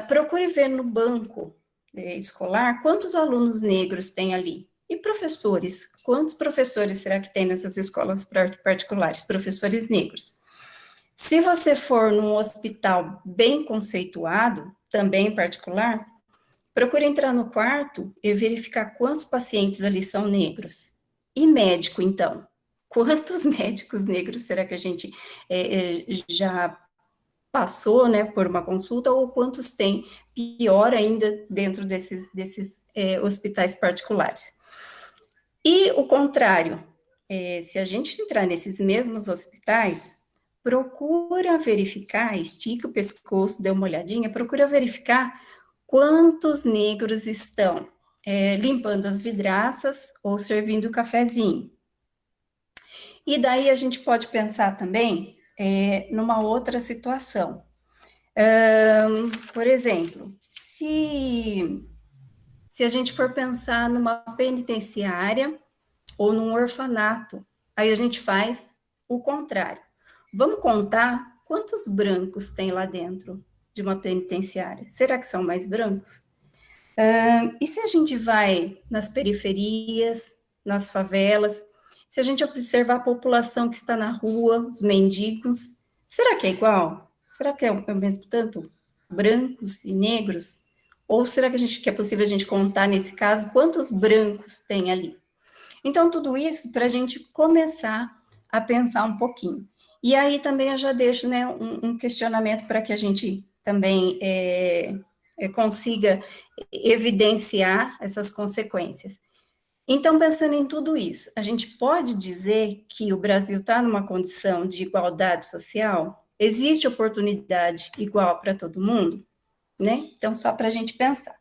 procure ver no banco escolar quantos alunos negros tem ali. E professores, quantos professores será que tem nessas escolas particulares? Professores negros. Se você for num hospital bem conceituado, também particular, procure entrar no quarto e verificar quantos pacientes ali são negros. E médico, então? Quantos médicos negros será que a gente já passou, né, por uma consulta, ou quantos tem, pior ainda, dentro desses hospitais particulares. E o contrário, se a gente entrar nesses mesmos hospitais, procura verificar, estica o pescoço, dê uma olhadinha, procura verificar quantos negros estão limpando as vidraças ou servindo o cafezinho. E daí a gente pode pensar também numa outra situação. Por exemplo, se a gente for pensar numa penitenciária ou num orfanato, aí a gente faz o contrário. Vamos contar quantos brancos tem lá dentro de uma penitenciária. Será que são mais brancos? E se a gente vai nas periferias, nas favelas, se a gente observar a população que está na rua, os mendigos, será que é igual? Será que é o mesmo tanto brancos e negros? Ou será que é possível a gente contar, nesse caso, quantos brancos tem ali? Então, tudo isso para a gente começar a pensar um pouquinho. E aí também eu já deixo, né, um questionamento para que a gente também consiga evidenciar essas consequências. Então, pensando em tudo isso, a gente pode dizer que o Brasil está numa condição de igualdade social? Existe oportunidade igual para todo mundo? Né? Então, só para a gente pensar.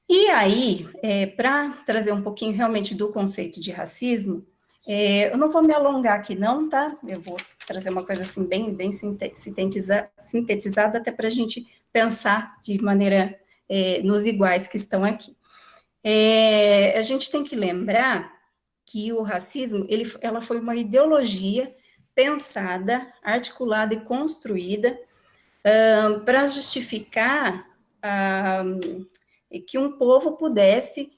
E aí, para trazer um pouquinho realmente do conceito de racismo, eu não vou me alongar aqui não, tá? Eu vou trazer uma coisa assim bem sintetizada, até para a gente pensar de maneira nos iguais que estão aqui. A gente tem que lembrar que o racismo, ela foi uma ideologia pensada, articulada e construída para justificar que um povo pudesse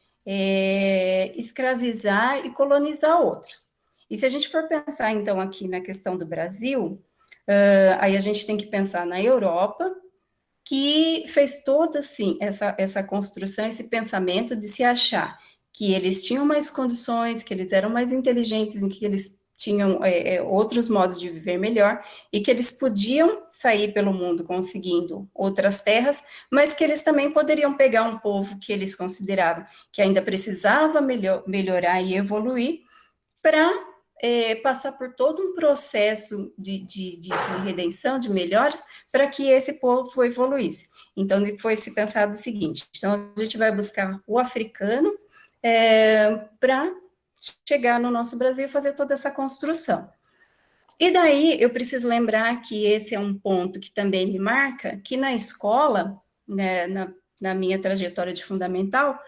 escravizar e colonizar outros. E se a gente for pensar, então, aqui na questão do Brasil, aí a gente tem que pensar na Europa, que fez toda, assim, essa construção, esse pensamento de se achar que eles tinham mais condições, que eles eram mais inteligentes, em que eles tinham outros modos de viver melhor, e que eles podiam sair pelo mundo conseguindo outras terras, mas que eles também poderiam pegar um povo que eles consideravam que ainda precisava melhorar e evoluir, para passar por todo um processo de redenção, de melhora, para que esse povo evoluísse. Então, foi se pensado o seguinte: então, a gente vai buscar o africano para chegar no nosso Brasil e fazer toda essa construção. E daí, eu preciso lembrar que esse é um ponto que também me marca, que na escola, né, na minha trajetória de fundamental,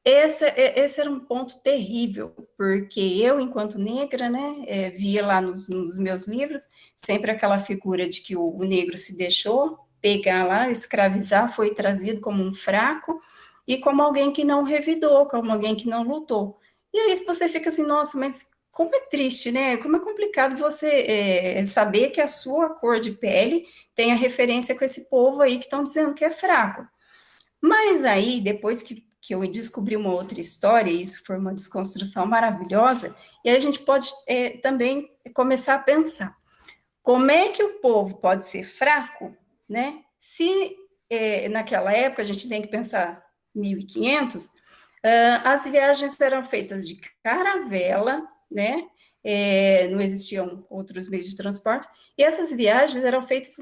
esse era um ponto terrível, porque eu, enquanto negra, né, via lá nos meus livros, sempre aquela figura de que o negro se deixou pegar lá, escravizar, foi trazido como um fraco, e como alguém que não revidou, como alguém que não lutou. E aí você fica assim, nossa, mas como é triste, né? Como é complicado você saber que a sua cor de pele tem a referência com esse povo aí que estão dizendo que é fraco. Mas aí, depois que eu descobri uma outra história, e isso foi uma desconstrução maravilhosa, e aí a gente pode também começar a pensar, como é que o povo pode ser fraco, né? Se naquela época, a gente tem que pensar 1500, as viagens eram feitas de caravela, né? Não existiam outros meios de transporte, e essas viagens eram feitas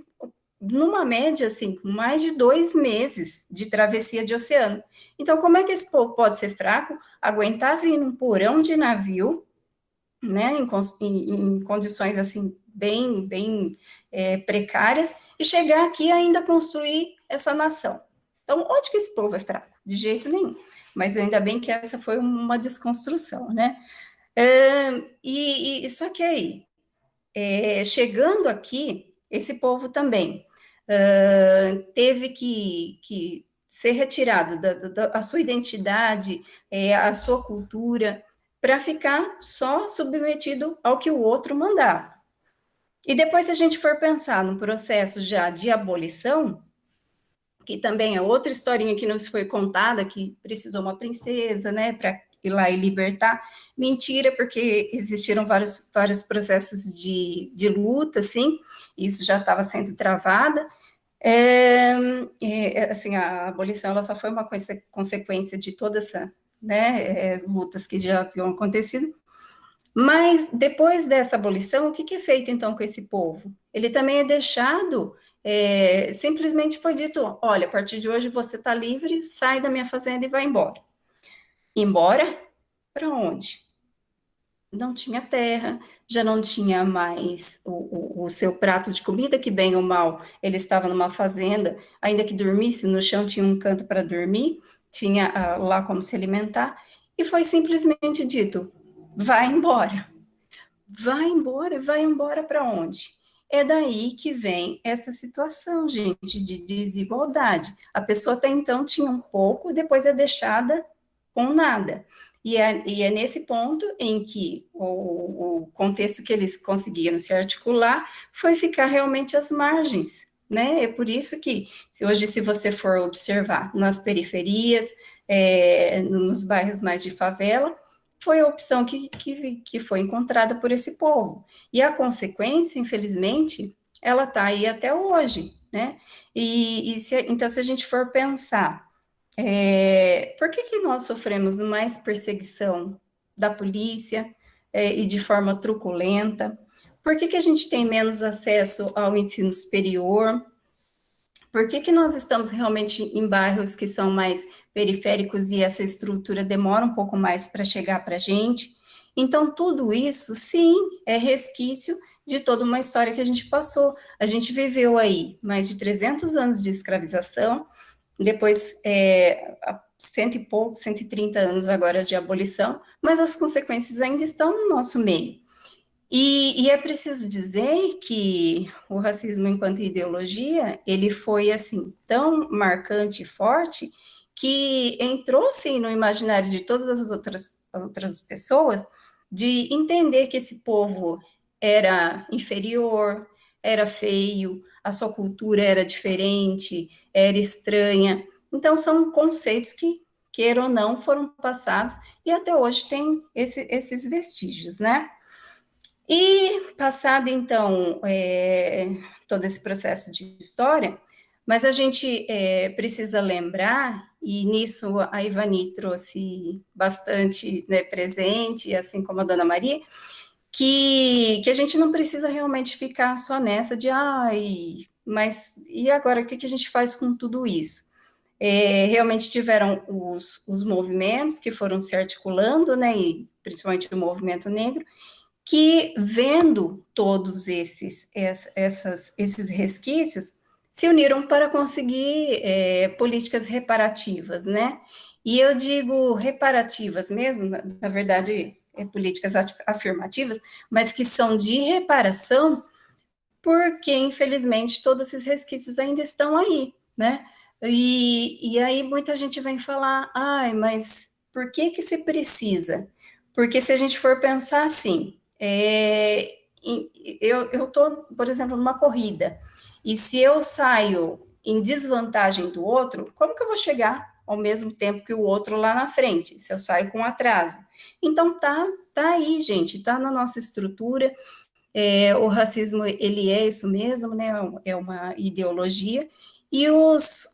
numa média, assim, com mais de 2 meses de travessia de oceano. Então, como é que esse povo pode ser fraco, aguentar vir num porão de navio, né, em condições, assim, bem precárias, e chegar aqui e ainda construir essa nação? Então, onde que esse povo é fraco? De jeito nenhum. Mas ainda bem que essa foi uma desconstrução, né? Só que aí, chegando aqui, esse povo também teve que ser retirado da sua identidade, a sua cultura, para ficar só submetido ao que o outro mandava. E depois, se a gente for pensar no processo já de abolição, que também é outra historinha que nos foi contada, que precisou uma princesa, né, para ir lá e libertar. Mentira, porque existiram vários processos de luta, assim, isso já estava sendo travada. Assim, a abolição ela só foi uma consequência de toda essa, né, lutas que já haviam acontecido. Mas depois dessa abolição, o que é feito então com esse povo? Ele também é deixado, simplesmente foi dito, olha, a partir de hoje você está livre, sai da minha fazenda e vai embora. Embora? Para onde? Não tinha terra, já não tinha mais o seu prato de comida, que bem ou mal, ele estava numa fazenda, ainda que dormisse, no chão tinha um canto para dormir, tinha lá como se alimentar, e foi simplesmente dito, vai embora para onde? É daí que vem essa situação, gente, de desigualdade. A pessoa até então tinha um pouco, depois é deixada com nada. E é nesse ponto em que o contexto que eles conseguiram se articular foi ficar realmente às margens, né? É por isso que, hoje, se você for observar nas periferias, nos bairros mais de favela, foi a opção que foi encontrada por esse povo. E a consequência, infelizmente, ela está aí até hoje, né? Então, se a gente for pensar, por que nós sofremos mais perseguição da polícia e de forma truculenta? Por que a gente tem menos acesso ao ensino superior? Por que nós estamos realmente em bairros que são mais periféricos e essa estrutura demora um pouco mais para chegar para a gente? Então, tudo isso, sim, é resquício de toda uma história que a gente passou. A gente viveu aí mais de 300 anos de escravização, depois 130 anos agora de abolição, mas as consequências ainda estão no nosso meio. E é preciso dizer que o racismo enquanto ideologia, ele foi, assim, tão marcante e forte, que entrou, sim, no imaginário de todas as outras pessoas, de entender que esse povo era inferior, era feio, a sua cultura era diferente, era estranha. Então, são conceitos que, queira ou não, foram passados, e até hoje tem esses vestígios, né? E passado, então, todo esse processo de história, mas a gente precisa lembrar, e nisso a Ivani trouxe bastante, né, presente, assim como a Dona Maria, que a gente não precisa realmente ficar só nessa de, mas e agora, o que a gente faz com tudo isso? Realmente tiveram os movimentos que foram se articulando, né, e principalmente o movimento negro, que, vendo todos esses resquícios, se uniram para conseguir políticas reparativas, né? E eu digo reparativas mesmo, na verdade, políticas afirmativas, mas que são de reparação, porque, infelizmente, todos esses resquícios ainda estão aí, né? E aí muita gente vem falar, mas por que se precisa? Porque se a gente for pensar assim, eu estou, por exemplo, numa corrida, e se eu saio em desvantagem do outro, como que eu vou chegar ao mesmo tempo que o outro lá na frente, se eu saio com atraso? Então, tá aí, gente, tá na nossa estrutura, o racismo, ele é isso mesmo, né, é uma ideologia, e os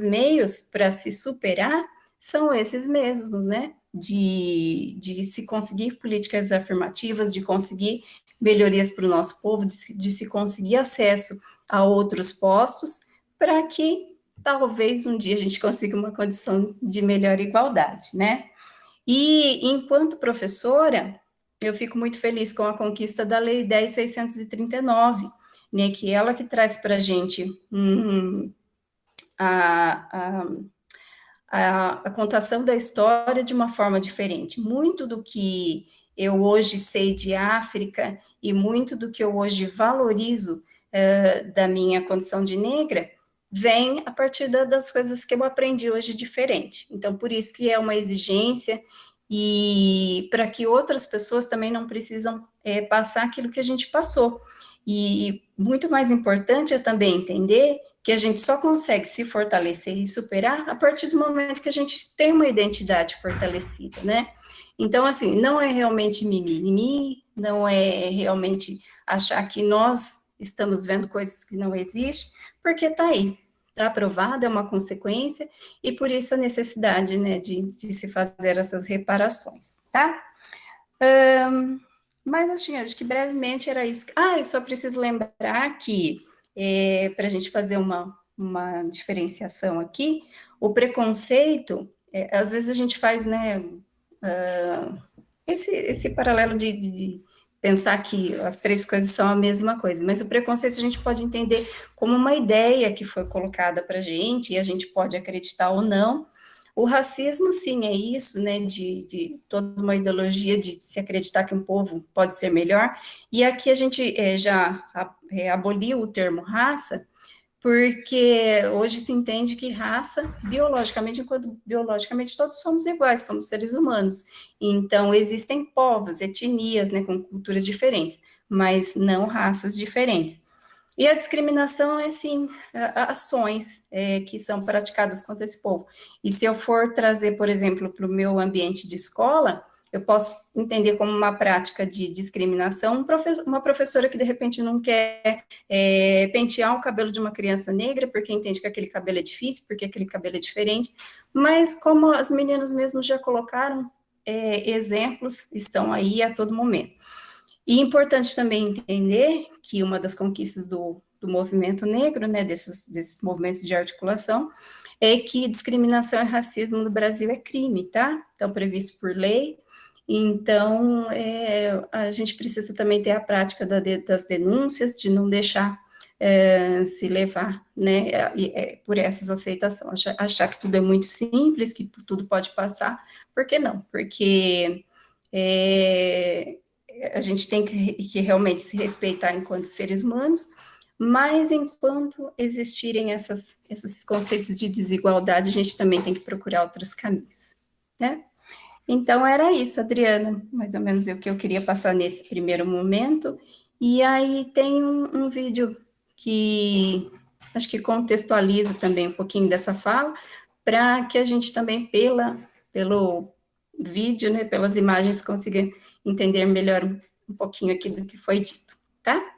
meios para se superar são esses mesmos, né, de se conseguir políticas afirmativas, de conseguir melhorias para o nosso povo, de se conseguir acesso a outros postos, para que talvez um dia a gente consiga uma condição de melhor igualdade, né? E enquanto professora, eu fico muito feliz com a conquista da Lei 10.639, né, que é ela que traz para a gente a contação da história de uma forma diferente. Muito do que eu hoje sei de África e muito do que eu hoje valorizo da minha condição de negra vem a partir das coisas que eu aprendi hoje diferente. Então, por isso que é uma exigência e para que outras pessoas também não precisam passar aquilo que a gente passou. E muito mais importante é também entender que a gente só consegue se fortalecer e superar a partir do momento que a gente tem uma identidade fortalecida, né? Então, assim, não é realmente mimimi, não é realmente achar que nós estamos vendo coisas que não existem, porque está aí, está aprovado, é uma consequência, e por isso a necessidade, né, de se fazer essas reparações, tá? Mas, assim, acho que brevemente era isso. Eu só preciso lembrar que, para a gente fazer uma diferenciação aqui, o preconceito, às vezes a gente faz, né, esse paralelo de pensar que as três coisas são a mesma coisa, mas o preconceito a gente pode entender como uma ideia que foi colocada para a gente, e a gente pode acreditar ou não. O racismo, sim, é isso, né, de toda uma ideologia de se acreditar que um povo pode ser melhor, e aqui a gente já aboliu o termo raça, porque hoje se entende que raça, biologicamente, enquanto biologicamente todos somos iguais, somos seres humanos. Então, existem povos, etnias, né, com culturas diferentes, mas não raças diferentes. E a discriminação é, sim, ações que são praticadas contra esse povo. E se eu for trazer, por exemplo, para o meu ambiente de escola, eu posso entender como uma prática de discriminação uma professora que, de repente, não quer pentear o cabelo de uma criança negra, porque entende que aquele cabelo é difícil, porque aquele cabelo é diferente, mas como as meninas mesmo já colocaram, exemplos estão aí a todo momento. E é importante também entender que uma das conquistas do movimento negro, né, desses movimentos de articulação, é que discriminação e racismo no Brasil é crime, tá? Então, previsto por lei. Então, a gente precisa também ter a prática das denúncias, de não deixar se levar, né, por essas aceitações, achar que tudo é muito simples, que tudo pode passar. Por que não? Porque a gente tem que realmente se respeitar enquanto seres humanos, mas enquanto existirem esses conceitos de desigualdade, a gente também tem que procurar outros caminhos, né? Então, era isso, Adriana, mais ou menos o que eu queria passar nesse primeiro momento. E aí tem um vídeo que acho que contextualiza também um pouquinho dessa fala, para que a gente também, pelo vídeo, né, pelas imagens, consiga entender melhor um pouquinho aqui do que foi dito, tá?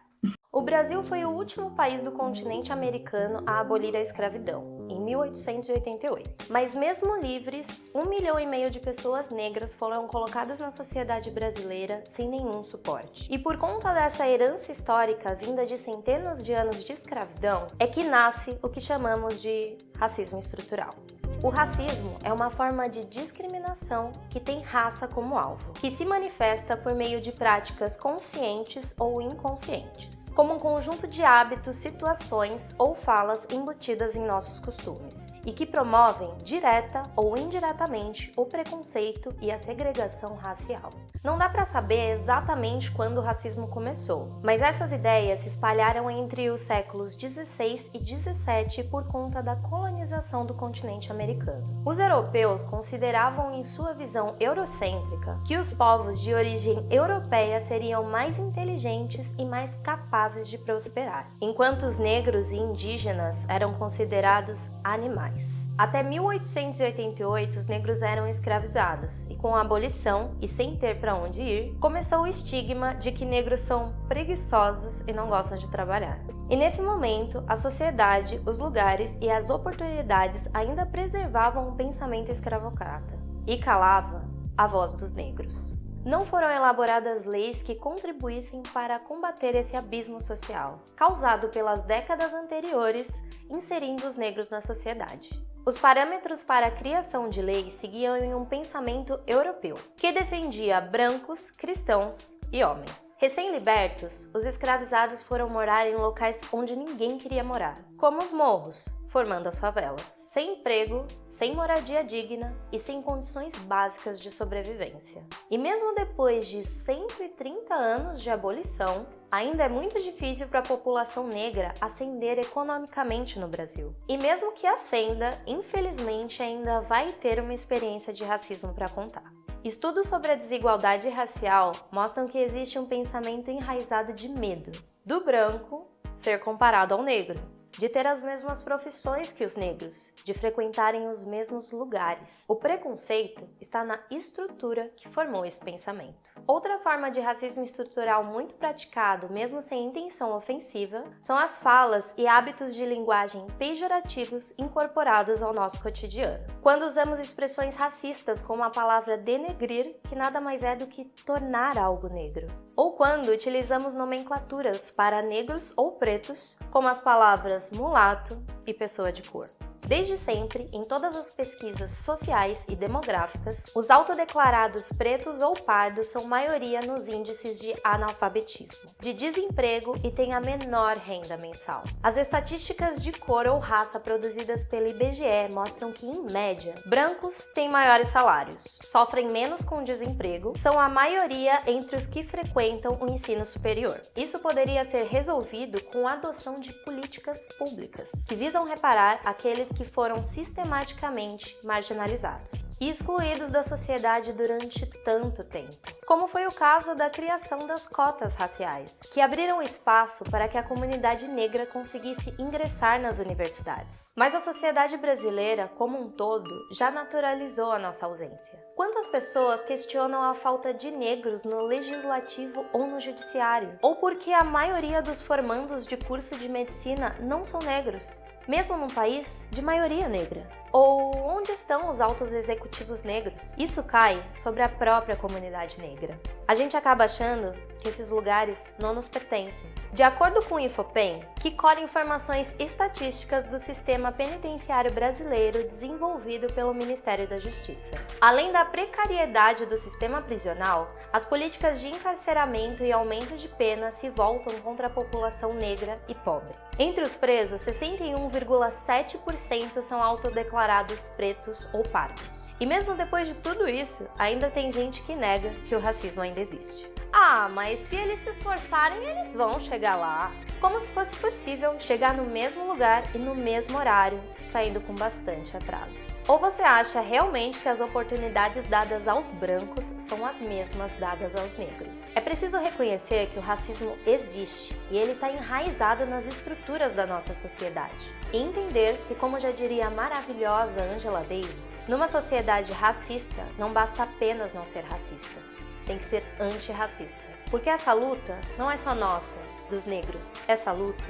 O Brasil foi o último país do continente americano a abolir a escravidão, em 1888. Mas mesmo livres, 1,5 milhão de pessoas negras foram colocadas na sociedade brasileira sem nenhum suporte. E por conta dessa herança histórica vinda de centenas de anos de escravidão, é que nasce o que chamamos de racismo estrutural. O racismo é uma forma de discriminação que tem raça como alvo, que se manifesta por meio de práticas conscientes ou inconscientes, como um conjunto de hábitos, situações ou falas embutidas em nossos costumes, e que promovem, direta ou indiretamente, o preconceito e a segregação racial. Não dá para saber exatamente quando o racismo começou, mas essas ideias se espalharam entre os séculos XVI e XVII por conta da colonização do continente americano. Os europeus consideravam, em sua visão eurocêntrica, que os povos de origem europeia seriam mais inteligentes e mais capazes de prosperar, enquanto os negros e indígenas eram considerados animais. Até 1888, os negros eram escravizados, e com a abolição, e sem ter para onde ir, começou o estigma de que negros são preguiçosos e não gostam de trabalhar. E nesse momento, a sociedade, os lugares e as oportunidades ainda preservavam o pensamento escravocrata, e calava a voz dos negros. Não foram elaboradas leis que contribuíssem para combater esse abismo social, causado pelas décadas anteriores, inserindo os negros na sociedade. Os parâmetros para a criação de leis seguiam em um pensamento europeu, que defendia brancos, cristãos e homens. Recém-libertos, os escravizados foram morar em locais onde ninguém queria morar, como os morros, formando as favelas, sem emprego, sem moradia digna e sem condições básicas de sobrevivência. E mesmo depois de 130 anos de abolição, ainda é muito difícil para a população negra ascender economicamente no Brasil. E mesmo que ascenda, infelizmente ainda vai ter uma experiência de racismo para contar. Estudos sobre a desigualdade racial mostram que existe um pensamento enraizado de medo do branco ser comparado ao negro, de ter as mesmas profissões que os negros, de frequentarem os mesmos lugares. O preconceito está na estrutura que formou esse pensamento. Outra forma de racismo estrutural muito praticado, mesmo sem intenção ofensiva, são as falas e hábitos de linguagem pejorativos incorporados ao nosso cotidiano. Quando usamos expressões racistas como a palavra denegrir, que nada mais é do que tornar algo negro. Ou quando utilizamos nomenclaturas para negros ou pretos, como as palavras mulato e pessoa de cor. Desde sempre, em todas as pesquisas sociais e demográficas, os autodeclarados pretos ou pardos são maioria nos índices de analfabetismo, de desemprego e têm a menor renda mensal. As estatísticas de cor ou raça produzidas pelo IBGE mostram que, em média, brancos têm maiores salários, sofrem menos com desemprego, são a maioria entre os que frequentam o ensino superior. Isso poderia ser resolvido com a adoção de políticas públicas, que visam reparar aqueles que foram sistematicamente marginalizados e excluídos da sociedade durante tanto tempo, como foi o caso da criação das cotas raciais, que abriram espaço para que a comunidade negra conseguisse ingressar nas universidades. Mas a sociedade brasileira, como um todo, já naturalizou a nossa ausência. Quantas pessoas questionam a falta de negros no legislativo ou no judiciário? Ou porque a maioria dos formandos de curso de medicina não são negros, mesmo num país de maioria negra? Ou onde estão os altos executivos negros? Isso cai sobre a própria comunidade negra. A gente acaba achando que esses lugares não nos pertencem. De acordo com o Infopem, que colhe informações estatísticas do sistema penitenciário brasileiro desenvolvido pelo Ministério da Justiça. Além da precariedade do sistema prisional, as políticas de encarceramento e aumento de pena se voltam contra a população negra e pobre. Entre os presos, 61,7% são autodeclarados pretos ou pardos. E mesmo depois de tudo isso, ainda tem gente que nega que o racismo ainda existe. Ah, mas se eles se esforçarem, eles vão chegar lá. Como se fosse possível chegar no mesmo lugar e no mesmo horário, saindo com bastante atraso. Ou você acha realmente que as oportunidades dadas aos brancos são as mesmas dadas aos negros? É preciso reconhecer que o racismo existe e ele está enraizado nas estruturas da nossa sociedade. E entender que, como já diria a maravilhosa Angela Davis, numa sociedade racista, não basta apenas não ser racista, tem que ser antirracista. Porque essa luta não é só nossa, dos negros, essa luta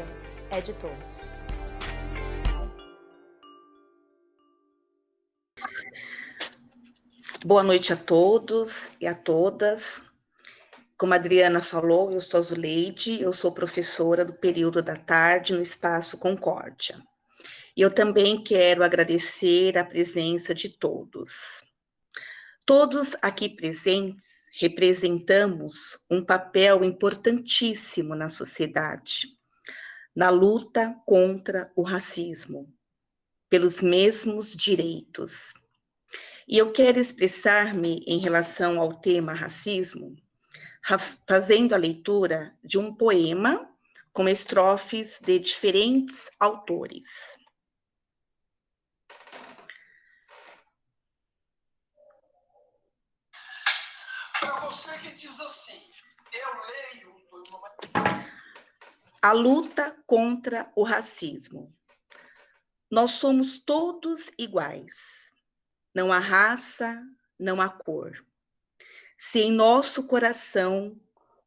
é de todos.
Boa noite a todos e a todas. Como a Adriana falou, eu sou a Zuleide, eu sou professora do período da tarde no Espaço Concórdia. E eu também quero agradecer a presença de todos. Todos aqui presentes representamos um papel importantíssimo na sociedade, na luta contra o racismo, pelos mesmos direitos. E eu quero expressar-me em relação ao tema racismo, fazendo a leitura de um poema com estrofes de diferentes autores.
Para você que diz assim, eu leio...
A luta contra o racismo. Nós somos todos iguais. Não há raça, não há cor. Se em nosso coração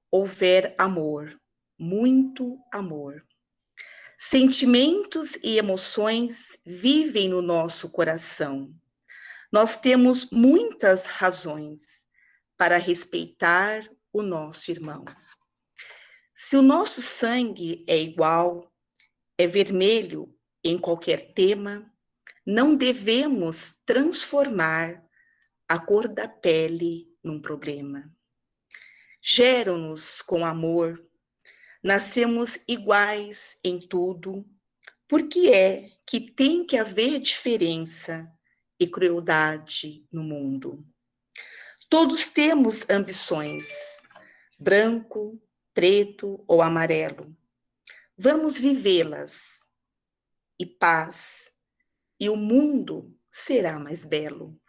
houver amor, muito amor. Sentimentos e emoções vivem no nosso coração. Nós temos muitas razões para respeitar o nosso irmão. Se o nosso sangue é igual, é vermelho em qualquer tema, não devemos transformar a cor da pele num problema. Geram-nos com amor, nascemos iguais em tudo, porque é que tem que haver diferença e crueldade no mundo. Todos temos ambições, branco, preto ou amarelo. Vamos vivê-las, e paz, e o mundo será mais belo.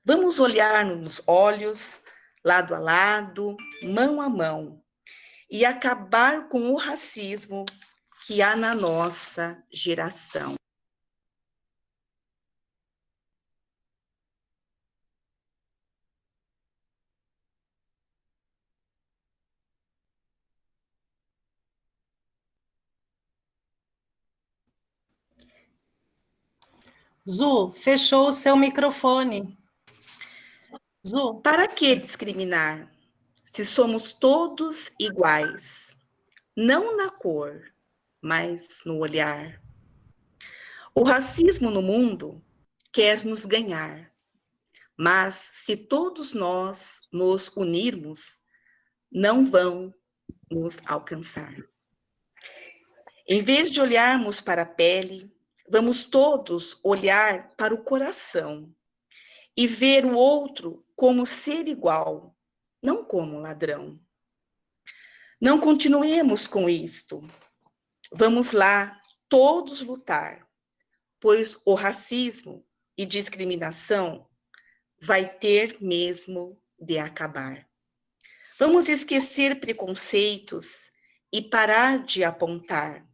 Vamos olhar nos olhos, lado a lado, mão a mão, e acabar com o racismo que há na nossa geração.
Zu, fechou o seu microfone. Zu.
Para que discriminar, se somos todos iguais? Não na cor, mas no olhar. O racismo no mundo quer nos ganhar, mas se todos nós nos unirmos, não vão nos alcançar. Em vez de olharmos para a pele, vamos todos olhar para o coração e ver o outro como ser igual, não como ladrão. Não continuemos com isto. Vamos lá todos lutar, pois o racismo e discriminação vai ter mesmo de acabar. Vamos esquecer preconceitos e parar de apontar.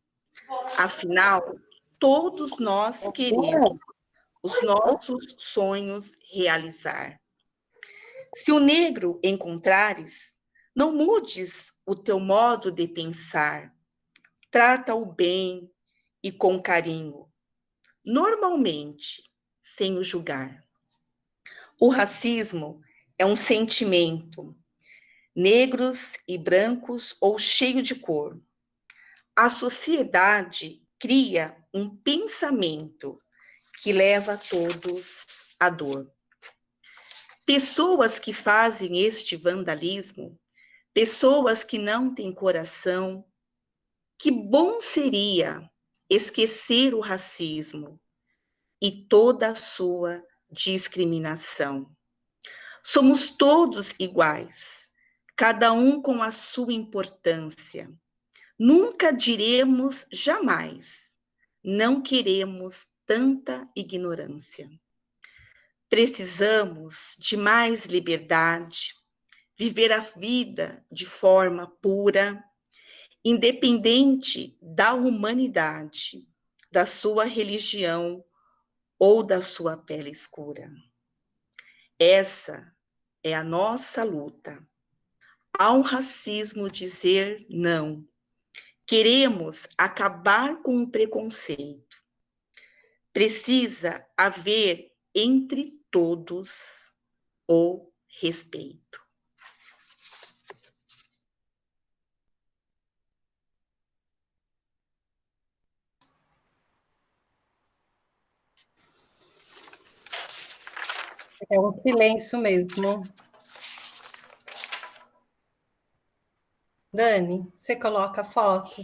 Afinal, todos nós queremos os nossos sonhos realizar. Se o negro encontrares, não mudes o teu modo de pensar. Trata-o bem e com carinho, normalmente, sem o julgar. O racismo é um sentimento, negros e brancos ou cheio de cor. A sociedade cria um pensamento que leva todos à dor. Pessoas que fazem este vandalismo, pessoas que não têm coração, que bom seria esquecer o racismo e toda a sua discriminação. Somos todos iguais, cada um com a sua importância. Nunca diremos jamais, não queremos tanta ignorância. Precisamos de mais liberdade, viver a vida de forma pura, independente da humanidade, da sua religião ou da sua pele escura. Essa é a nossa luta. Ao racismo dizer não. Queremos acabar com o preconceito. Precisa haver entre todos o respeito.
É um silêncio mesmo. Dani, você coloca a foto?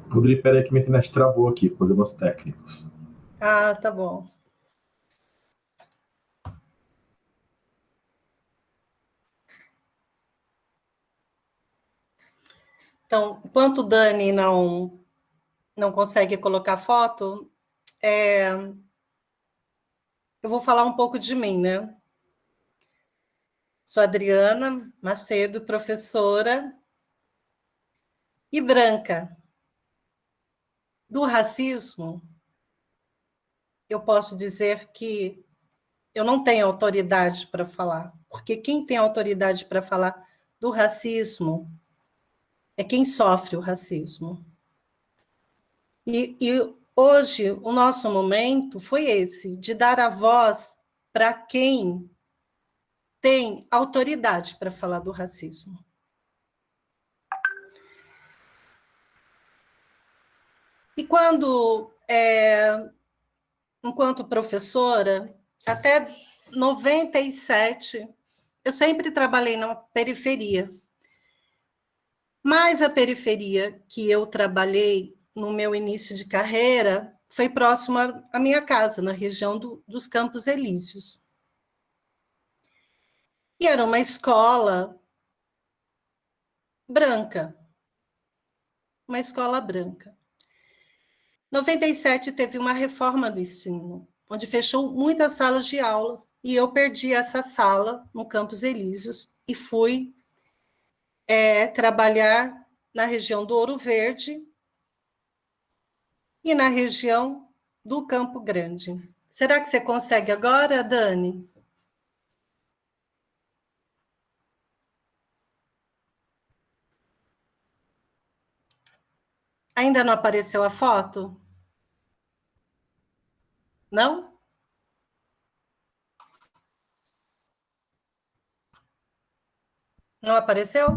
Rodrigo, peraí que minha internet travou aqui, problemas técnicos.
Ah, tá bom. Então, enquanto Dani não consegue colocar foto, eu vou falar um pouco de mim, né? Sou Adriana Macedo, professora e branca. Do racismo, eu posso dizer que eu não tenho autoridade para falar, porque quem tem autoridade para falar do racismo é quem sofre o racismo. E hoje, o nosso momento foi esse, de dar a voz para quem tem autoridade para falar do racismo. E enquanto professora, até 97, eu sempre trabalhei na periferia. Mas a periferia que eu trabalhei no meu início de carreira foi próxima à minha casa, na região dos Campos Elíseos. E era uma escola branca. Uma escola branca. Em 97 teve uma reforma do ensino. onde fechou muitas salas de aulas, e eu perdi essa sala no Campos Elíseos e fui trabalhar na região do Ouro Verde e na região do Campo Grande. Será que você consegue agora, Dani? Ainda não apareceu a foto? Não? Não apareceu?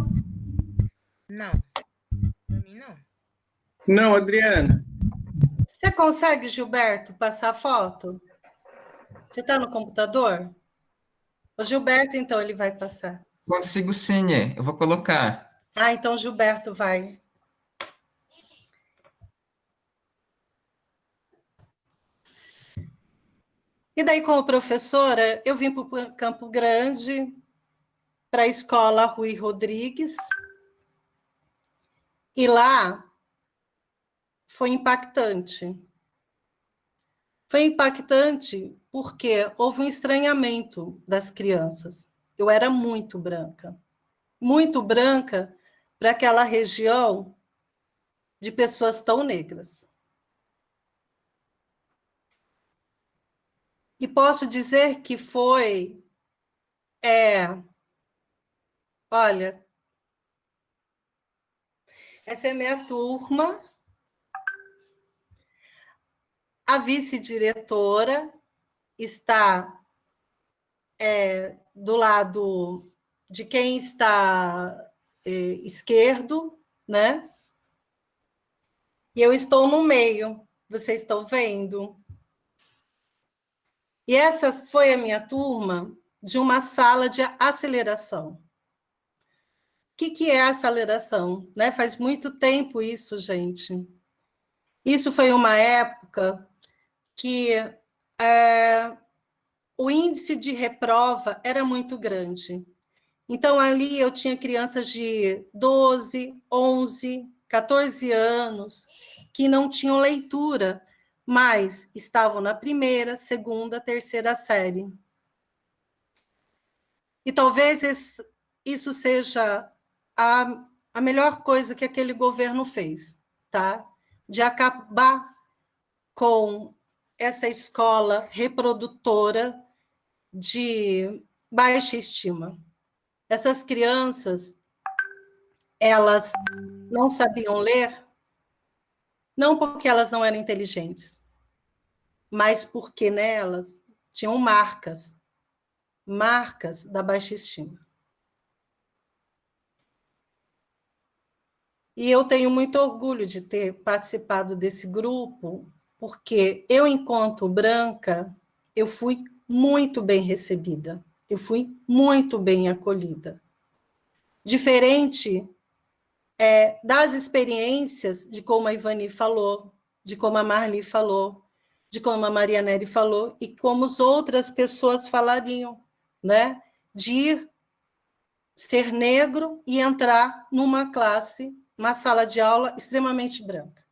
Não. Para mim, não.
Não, Adriana.
Você consegue, Gilberto, passar a foto? Você está no computador? O Gilberto, então, ele vai passar.
Consigo sim, eu vou colocar.
Ah, então o Gilberto vai. E daí, como professora, eu vim para o Campo Grande, para a escola Rui Rodrigues, e lá foi impactante. Foi impactante porque houve um estranhamento das crianças. Eu era muito branca para aquela região de pessoas tão negras. E posso dizer que foi, olha, essa é minha turma, a vice-diretora está do lado de quem está esquerdo, né? E eu estou no meio, vocês estão vendo? E essa foi a minha turma de uma sala de aceleração. O que é aceleração? Né? Faz muito tempo isso, gente. Isso foi uma época que o índice de reprova era muito grande. Então, ali eu tinha crianças de 12, 11, 14 anos que não tinham leitura, mas estavam na primeira, segunda, terceira série. E talvez isso seja a melhor coisa que aquele governo fez, tá? De acabar com essa escola reprodutora de baixa estima. Essas crianças, elas não sabiam ler, não porque elas não eram inteligentes, mas porque nelas tinham marcas da baixa estima. E eu tenho muito orgulho de ter participado desse grupo, porque eu, enquanto branca, eu fui muito bem recebida, eu fui muito bem acolhida. Diferente das experiências de como a Ivani falou, de como a Marli falou, de como a Marianele falou, e como as outras pessoas falariam, né? De ser negro e entrar numa classe, uma sala de aula extremamente branca.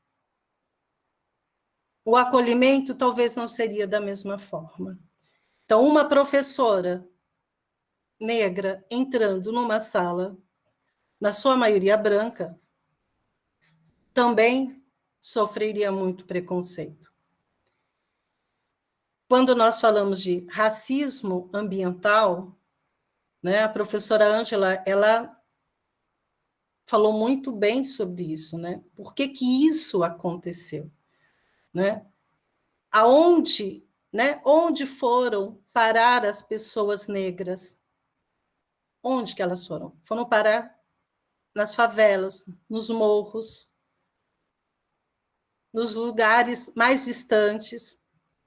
O acolhimento talvez não seria da mesma forma. Então, uma professora negra entrando numa sala, na sua maioria branca, também sofreria muito preconceito. Quando nós falamos de racismo ambiental, né, a professora Ângela, ela falou muito bem sobre isso, né? Por que isso aconteceu? Né? Aonde, né? Onde foram parar as pessoas negras? Onde que elas foram? Foram parar nas favelas, nos morros, nos lugares mais distantes,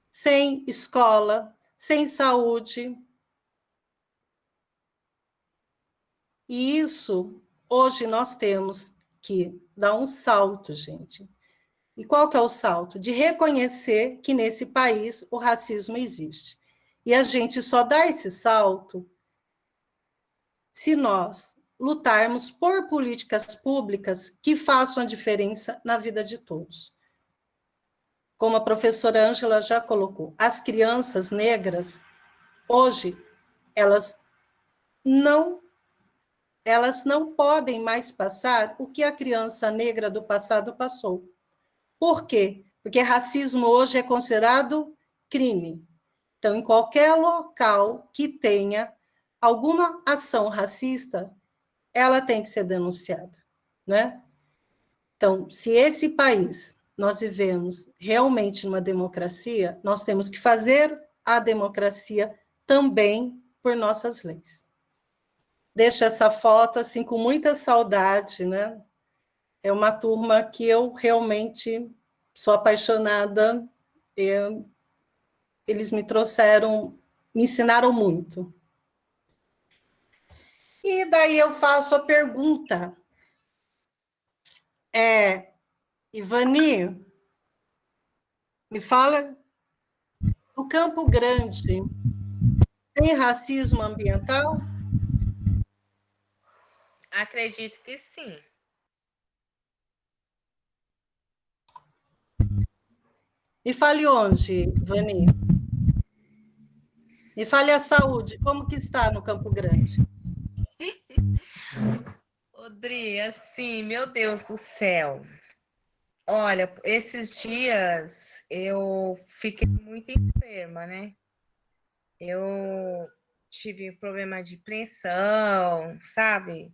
sem escola, sem saúde. E isso, hoje, nós temos que dar um salto, gente. E qual que é o salto? De reconhecer que nesse país o racismo existe. E a gente só dá esse salto se nós lutarmos por políticas públicas que façam a diferença na vida de todos. como a professora Ângela já colocou, as crianças negras, hoje, elas não podem mais passar o que a criança negra do passado passou. Por quê? Porque racismo hoje é considerado crime. Então, em qualquer local que tenha alguma ação racista, ela tem que ser denunciada, né? Então, se esse país nós vivemos realmente numa democracia, nós temos que fazer a democracia também por nossas leis. Deixo essa foto assim com muita saudade, né? É uma turma que eu realmente sou apaixonada. Eles me ensinaram muito. E daí eu faço a pergunta. Ivani, me fala, no Campo Grande, tem racismo ambiental?
Acredito que sim.
Me fale onde, Ivani? Me fale a saúde, como que está no Campo Grande?
Odri, assim, meu Deus do céu. Olha, esses dias eu fiquei muito enferma, né? Eu tive problema de pressão, sabe?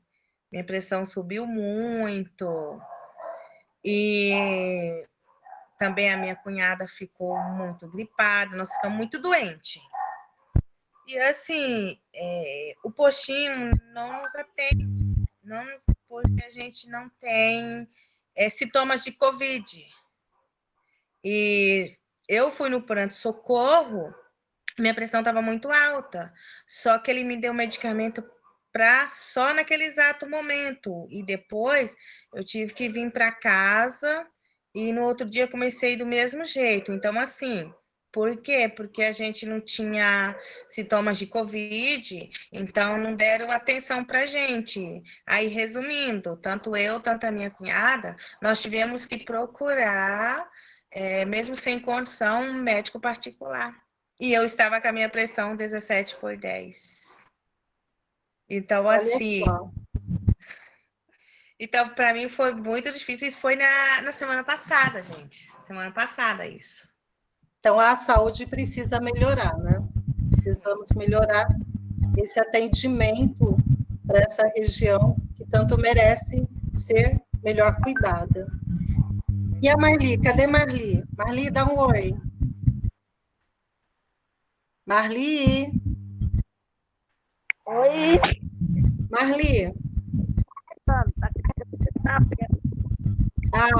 Minha pressão subiu muito. E também a minha cunhada ficou muito gripada, nós ficamos muito doentes. E assim, o postinho não nos atende, porque a gente não tem sintomas de Covid. E eu fui no pronto-socorro, minha pressão estava muito alta, só que ele me deu medicamento para só naquele exato momento. E depois eu tive que vir para casa e no outro dia comecei do mesmo jeito. Então, assim, por quê? Porque a gente não tinha sintomas de Covid, então não deram atenção para a gente. Aí, resumindo, tanto eu, tanto a minha cunhada, nós tivemos que procurar, mesmo sem condição, um médico particular. E eu estava com a minha pressão 17/10. Então, assim... Então, para mim foi muito difícil. Isso foi na semana passada, gente. Semana passada, isso.
Então, a saúde precisa melhorar, né? Precisamos melhorar esse atendimento para essa região que tanto merece ser melhor cuidada. E a Marli? Cadê Marli? Marli, dá um oi. Marli?
Oi.
Marli?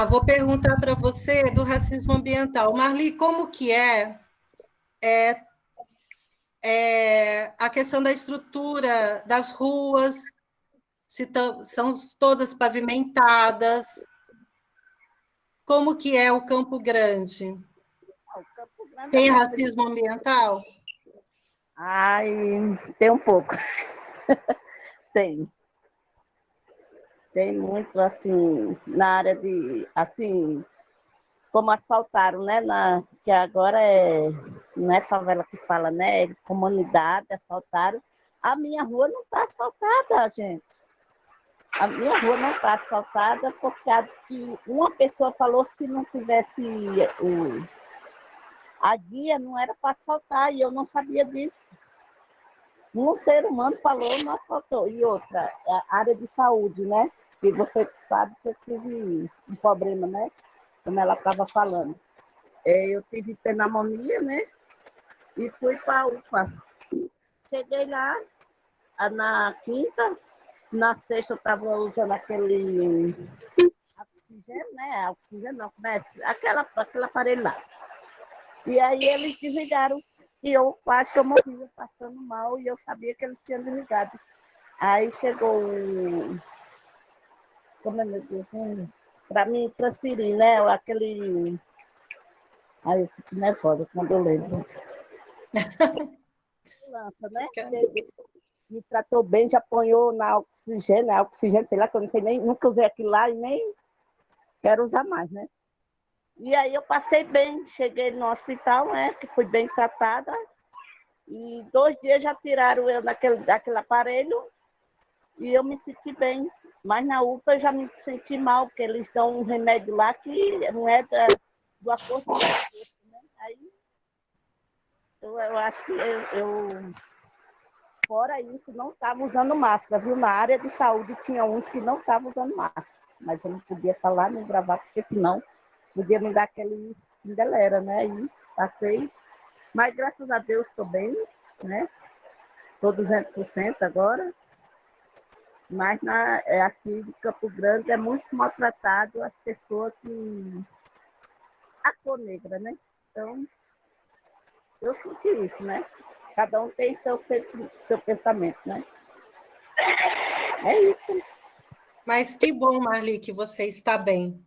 Vou perguntar para você do racismo ambiental. Marli, como que é a questão da estrutura das ruas, se são todas pavimentadas? Como que é o Campo Grande?
O Campo Grande
tem racismo ambiental?
Ai, tem um pouco. Tem. Tem muito, assim, na área de, assim, como asfaltaram, né? Que agora não é favela que fala, né? É comunidade, asfaltaram. A minha rua não está asfaltada, gente. A minha rua não está asfaltada por causa que uma pessoa falou se não tivesse a guia, não era para asfaltar, e eu não sabia disso. Um ser humano falou, não asfaltou. E outra, a área de saúde, né? E você sabe que eu tive um problema, né? Como ela estava falando. Eu tive pneumonia, né? E fui para a UPA. Cheguei lá, na quinta, na sexta eu estava usando aquele oxigênio, né? Oxigênio não, começa, aquele aparelho lá. E aí eles desligaram. E eu quase que eu morria, passando mal, e eu sabia que eles tinham desligado. Aí chegou como é, meu Deus, para me transferir, né? Aquele... Aí eu fico nervosa quando eu lembro. Né? Me tratou bem, já apanhou na oxigênio, sei lá, que eu não sei nem, nunca usei aquilo lá e nem quero usar mais, né? E aí eu passei bem, cheguei no hospital, né, que fui bem tratada, e 2 dias já tiraram eu daquele aparelho, e eu me senti bem. Mas na UPA eu já me senti mal, porque eles dão um remédio lá que não é do acordo com o corpo, né? Aí eu acho que fora isso, não estava usando máscara, viu? Na área de saúde tinha uns que não estavam usando máscara, mas eu não podia falar nem gravar, porque senão podia me dar aquele galera, né? Aí passei, mas graças a Deus estou bem, né? Estou 200% agora, mas aqui de Campo Grande é muito maltratado as pessoas que... a cor negra, né? Então, eu senti isso, né? Cada um tem seu pensamento, né? É isso.
Mas que bom, Marli, que você está bem.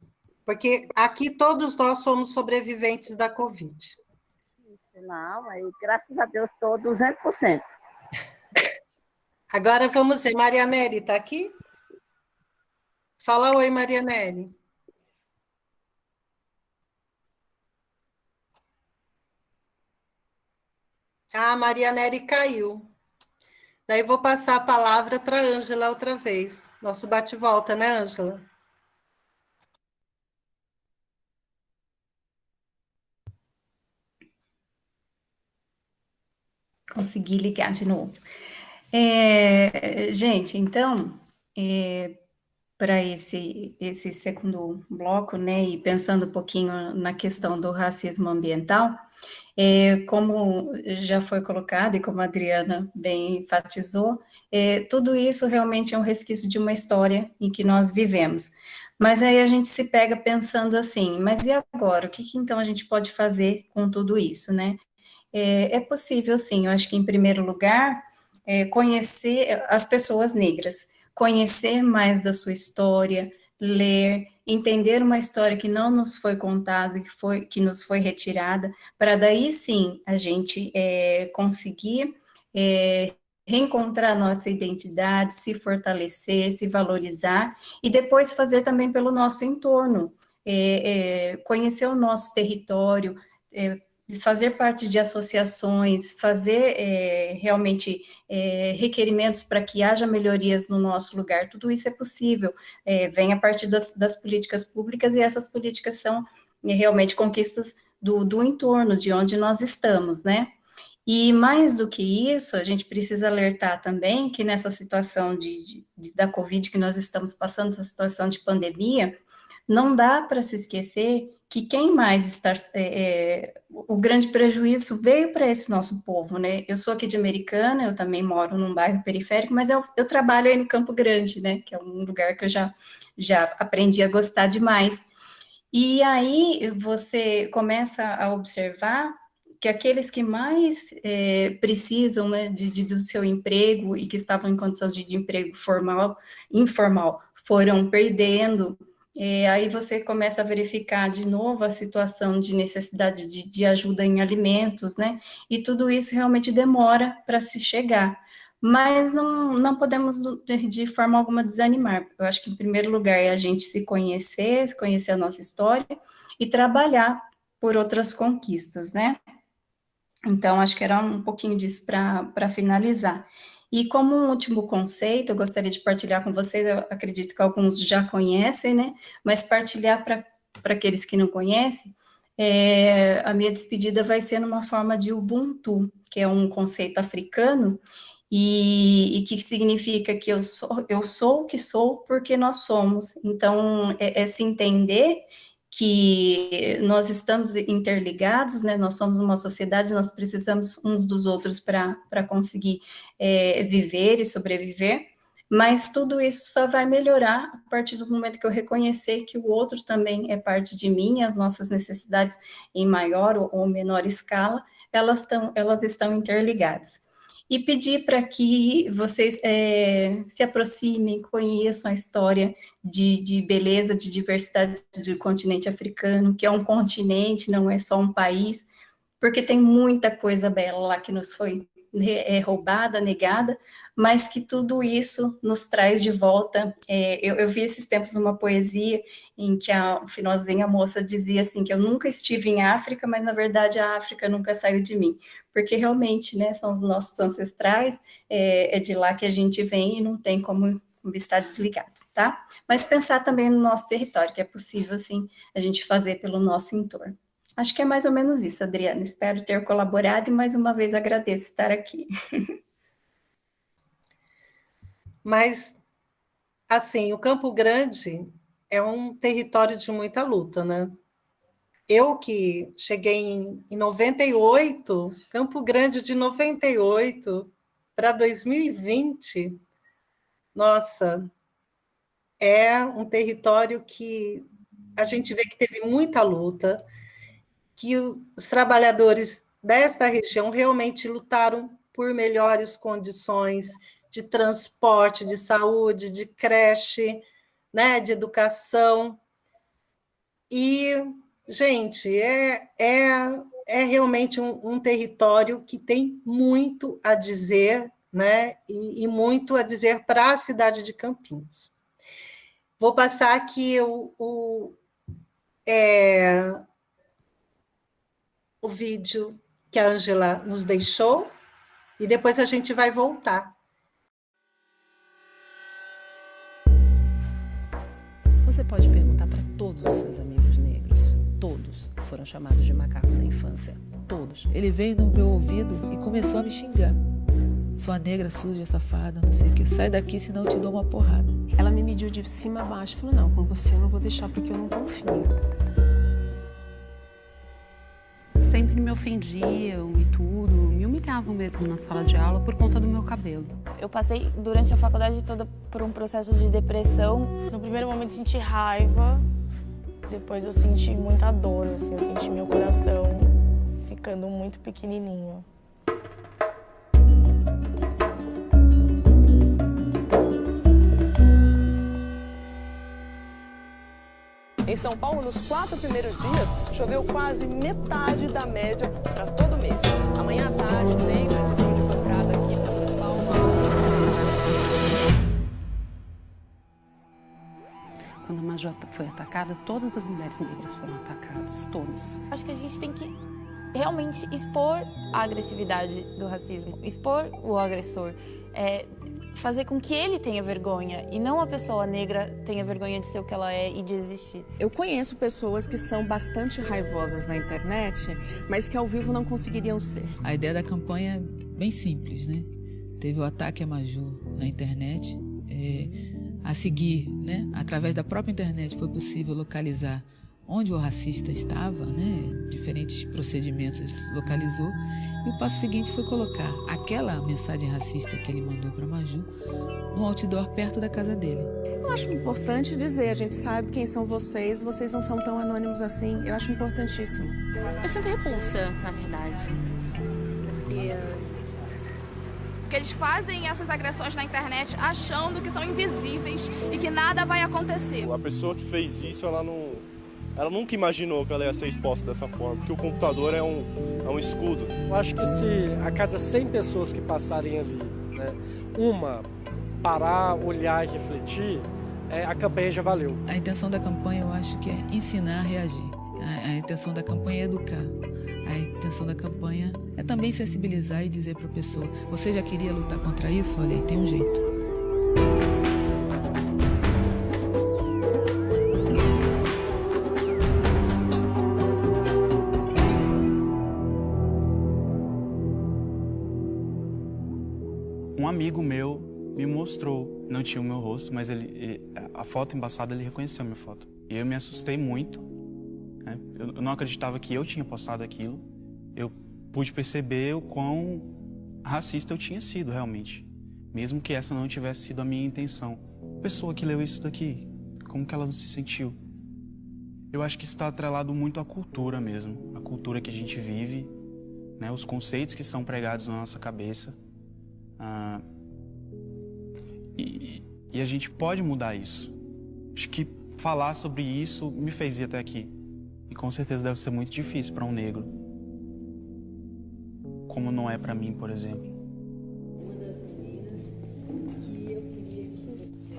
Porque aqui todos nós somos sobreviventes da Covid.
Isso, não, aí, graças a Deus estou 200%.
Agora vamos ver, Marianelli está aqui? Fala oi, Marianelli. Ah, Marianelli caiu. Daí vou passar a palavra para a Ângela outra vez. Nosso bate-volta, né, Ângela?
Consegui ligar de novo. Gente, então, para esse segundo bloco, né, e pensando um pouquinho na questão do racismo ambiental, como já foi colocado e como a Adriana bem enfatizou, tudo isso realmente é um resquício de uma história em que nós vivemos. Mas aí a gente se pega pensando assim, mas e agora? O que então a gente pode fazer com tudo isso, né? É possível, sim, eu acho que em primeiro lugar, conhecer as pessoas negras, conhecer mais da sua história, ler, entender uma história que não nos foi contada, que nos foi retirada, para daí sim a gente conseguir reencontrar nossa identidade, se fortalecer, se valorizar, e depois fazer também pelo nosso entorno, conhecer o nosso território, fazer parte de associações, fazer realmente requerimentos para que haja melhorias no nosso lugar, tudo isso é possível, vem a partir das políticas públicas, e essas políticas são realmente conquistas do entorno, de onde nós estamos, né? E mais do que isso, a gente precisa alertar também que nessa situação da Covid que nós estamos passando, essa situação de pandemia, não dá para se esquecer que quem mais está... o grande prejuízo veio para esse nosso povo, né? Eu sou aqui de Americana, eu também moro num bairro periférico, mas eu trabalho aí no Campo Grande, né? Que é um lugar que eu já aprendi a gostar demais. E aí você começa a observar que aqueles que mais precisam, né, do seu emprego e que estavam em condição de emprego informal, foram perdendo. Aí você começa a verificar de novo a situação de necessidade de ajuda em alimentos, né? E tudo isso realmente demora para se chegar. Mas não podemos, de forma alguma, desanimar. Eu acho que, em primeiro lugar, é a gente se conhecer a nossa história e trabalhar por outras conquistas, né? Então, acho que era um pouquinho disso para finalizar. E como um último conceito, eu gostaria de partilhar com vocês, eu acredito que alguns já conhecem, né? Mas partilhar para aqueles que não conhecem, a minha despedida vai ser numa forma de Ubuntu, que é um conceito africano, e que significa que eu sou o que sou porque nós somos. Então, se entender que nós estamos interligados, né? Nós somos uma sociedade, nós precisamos uns dos outros para conseguir viver e sobreviver, mas tudo isso só vai melhorar a partir do momento que eu reconhecer que o outro também é parte de mim, as nossas necessidades em maior ou menor escala, elas estão interligadas. E pedir para que vocês se aproximem, conheçam a história de beleza, de diversidade do continente africano, que é um continente, não é só um país, porque tem muita coisa bela lá que nos foi roubada, negada, mas que tudo isso nos traz de volta. Eu vi esses tempos uma poesia em que no finalzinho a moça dizia assim, que eu nunca estive em África, mas na verdade a África nunca saiu de mim, porque realmente, né, são os nossos ancestrais, é de lá que a gente vem e não tem como estar desligado, tá? Mas pensar também no nosso território, que é possível, sim, a gente fazer pelo nosso entorno. Acho que é mais ou menos isso, Adriana. Espero ter colaborado e mais uma vez agradeço estar aqui.
Mas, assim, o Campo Grande é um território de muita luta, né? Eu que cheguei em 98, Campo Grande de 98 para 2020, nossa, é um território que a gente vê que teve muita luta, que os trabalhadores desta região realmente lutaram por melhores condições de transporte, de saúde, de creche, né, de educação. E, gente, é realmente um território que tem muito a dizer, né, e muito a dizer para a cidade de Campinas. Vou passar aqui o vídeo que a Ângela nos deixou, e depois a gente vai voltar.
Você pode perguntar para todos os seus amigos negros. Todos foram chamados de macaco na infância. Todos.
Ele veio no meu ouvido e começou a me xingar. Sua negra, suja, safada, não sei o que. Sai daqui, senão eu te dou uma porrada.
Ela me mediu de cima a baixo. Falou, não, com você eu não vou deixar porque eu não confio.
Sempre me ofendiam e tudo, me humilhavam mesmo na sala de aula por conta do meu cabelo.
Eu passei durante a faculdade toda por um processo de depressão.
No primeiro momento eu senti raiva, depois eu senti muita dor, assim, eu senti meu coração ficando muito pequenininho.
Em São Paulo, nos 4 primeiros dias, choveu quase metade da média para todo mês. Amanhã à tarde tem previsão de pancada aqui para São Paulo.
Quando a Majota foi atacada, todas as mulheres negras foram atacadas, todas.
Acho que a gente tem que realmente expor a agressividade do racismo, expor o agressor, fazer com que ele tenha vergonha e não a pessoa negra tenha vergonha de ser o que ela é e de existir.
Eu conheço pessoas que são bastante raivosas na internet, mas que ao vivo não conseguiriam ser.
A ideia da campanha é bem simples, né? Teve o ataque a Maju na internet. A seguir, né? Através da própria internet foi possível localizar onde o racista estava, né? Diferentes procedimentos localizou. E o passo seguinte foi colocar aquela mensagem racista que ele mandou para Maju no outdoor perto da casa dele.
Eu acho importante dizer, a gente sabe quem são vocês não são tão anônimos assim. Eu acho importantíssimo.
Eu sinto repulsa, na verdade. Porque eles fazem essas agressões na internet achando que são invisíveis e que nada vai acontecer.
A pessoa que fez isso, ela nunca imaginou que ela ia ser exposta dessa forma, porque o computador é um escudo.
Eu acho que se a cada 100 pessoas que passarem ali, né, uma parar, olhar e refletir, a campanha já valeu.
A intenção da campanha, eu acho que é ensinar a reagir. A intenção da campanha é educar. A intenção da campanha é também sensibilizar e dizer para a pessoa, você já queria lutar contra isso? Olha aí, tem um jeito.
Um amigo meu me mostrou, não tinha o meu rosto, mas a foto embaçada, ele reconheceu a minha foto. E eu me assustei muito, né? Eu não acreditava que eu tinha postado aquilo. Eu pude perceber o quão racista eu tinha sido realmente, mesmo que essa não tivesse sido a minha intenção. A pessoa que leu isso daqui, como que ela se sentiu? Eu acho que está atrelado muito à cultura mesmo, a cultura que a gente vive, né? Os conceitos que são pregados na nossa cabeça. E a gente pode mudar isso. Acho que falar sobre isso me fez ir até aqui. E com certeza deve ser muito difícil para um negro. Como não é para mim, por exemplo.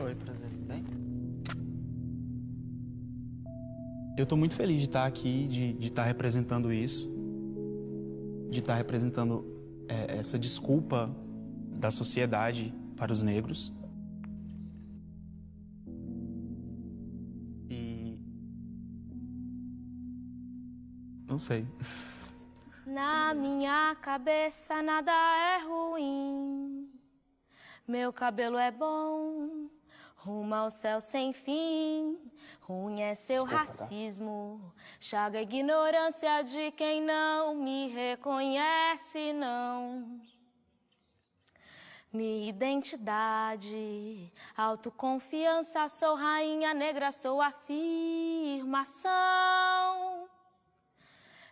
Oi, prazer, tudo bem? Eu estou muito feliz de estar aqui, de estar representando isso, de estar representando essa desculpa da sociedade para os negros. E... não sei.
Na minha cabeça nada é ruim, meu cabelo é bom, rumo ao céu sem fim. Ruim é seu racismo, chaga a ignorância de quem não me reconhece, não. Minha identidade, autoconfiança, sou rainha negra, sou afirmação.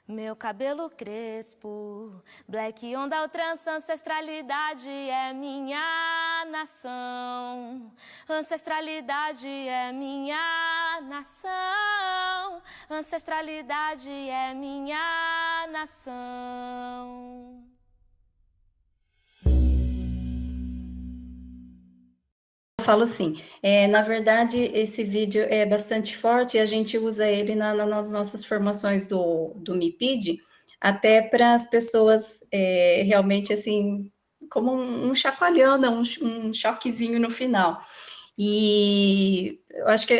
Meu cabelo crespo, black onda, trans, ancestralidade é minha nação. Ancestralidade é minha nação. Ancestralidade é minha nação.
Eu falo assim, na verdade, esse vídeo é bastante forte e a gente usa ele nas nossas formações do MIPID, até para as pessoas realmente, assim, como um chacoalhando, um choquezinho no final. E eu acho que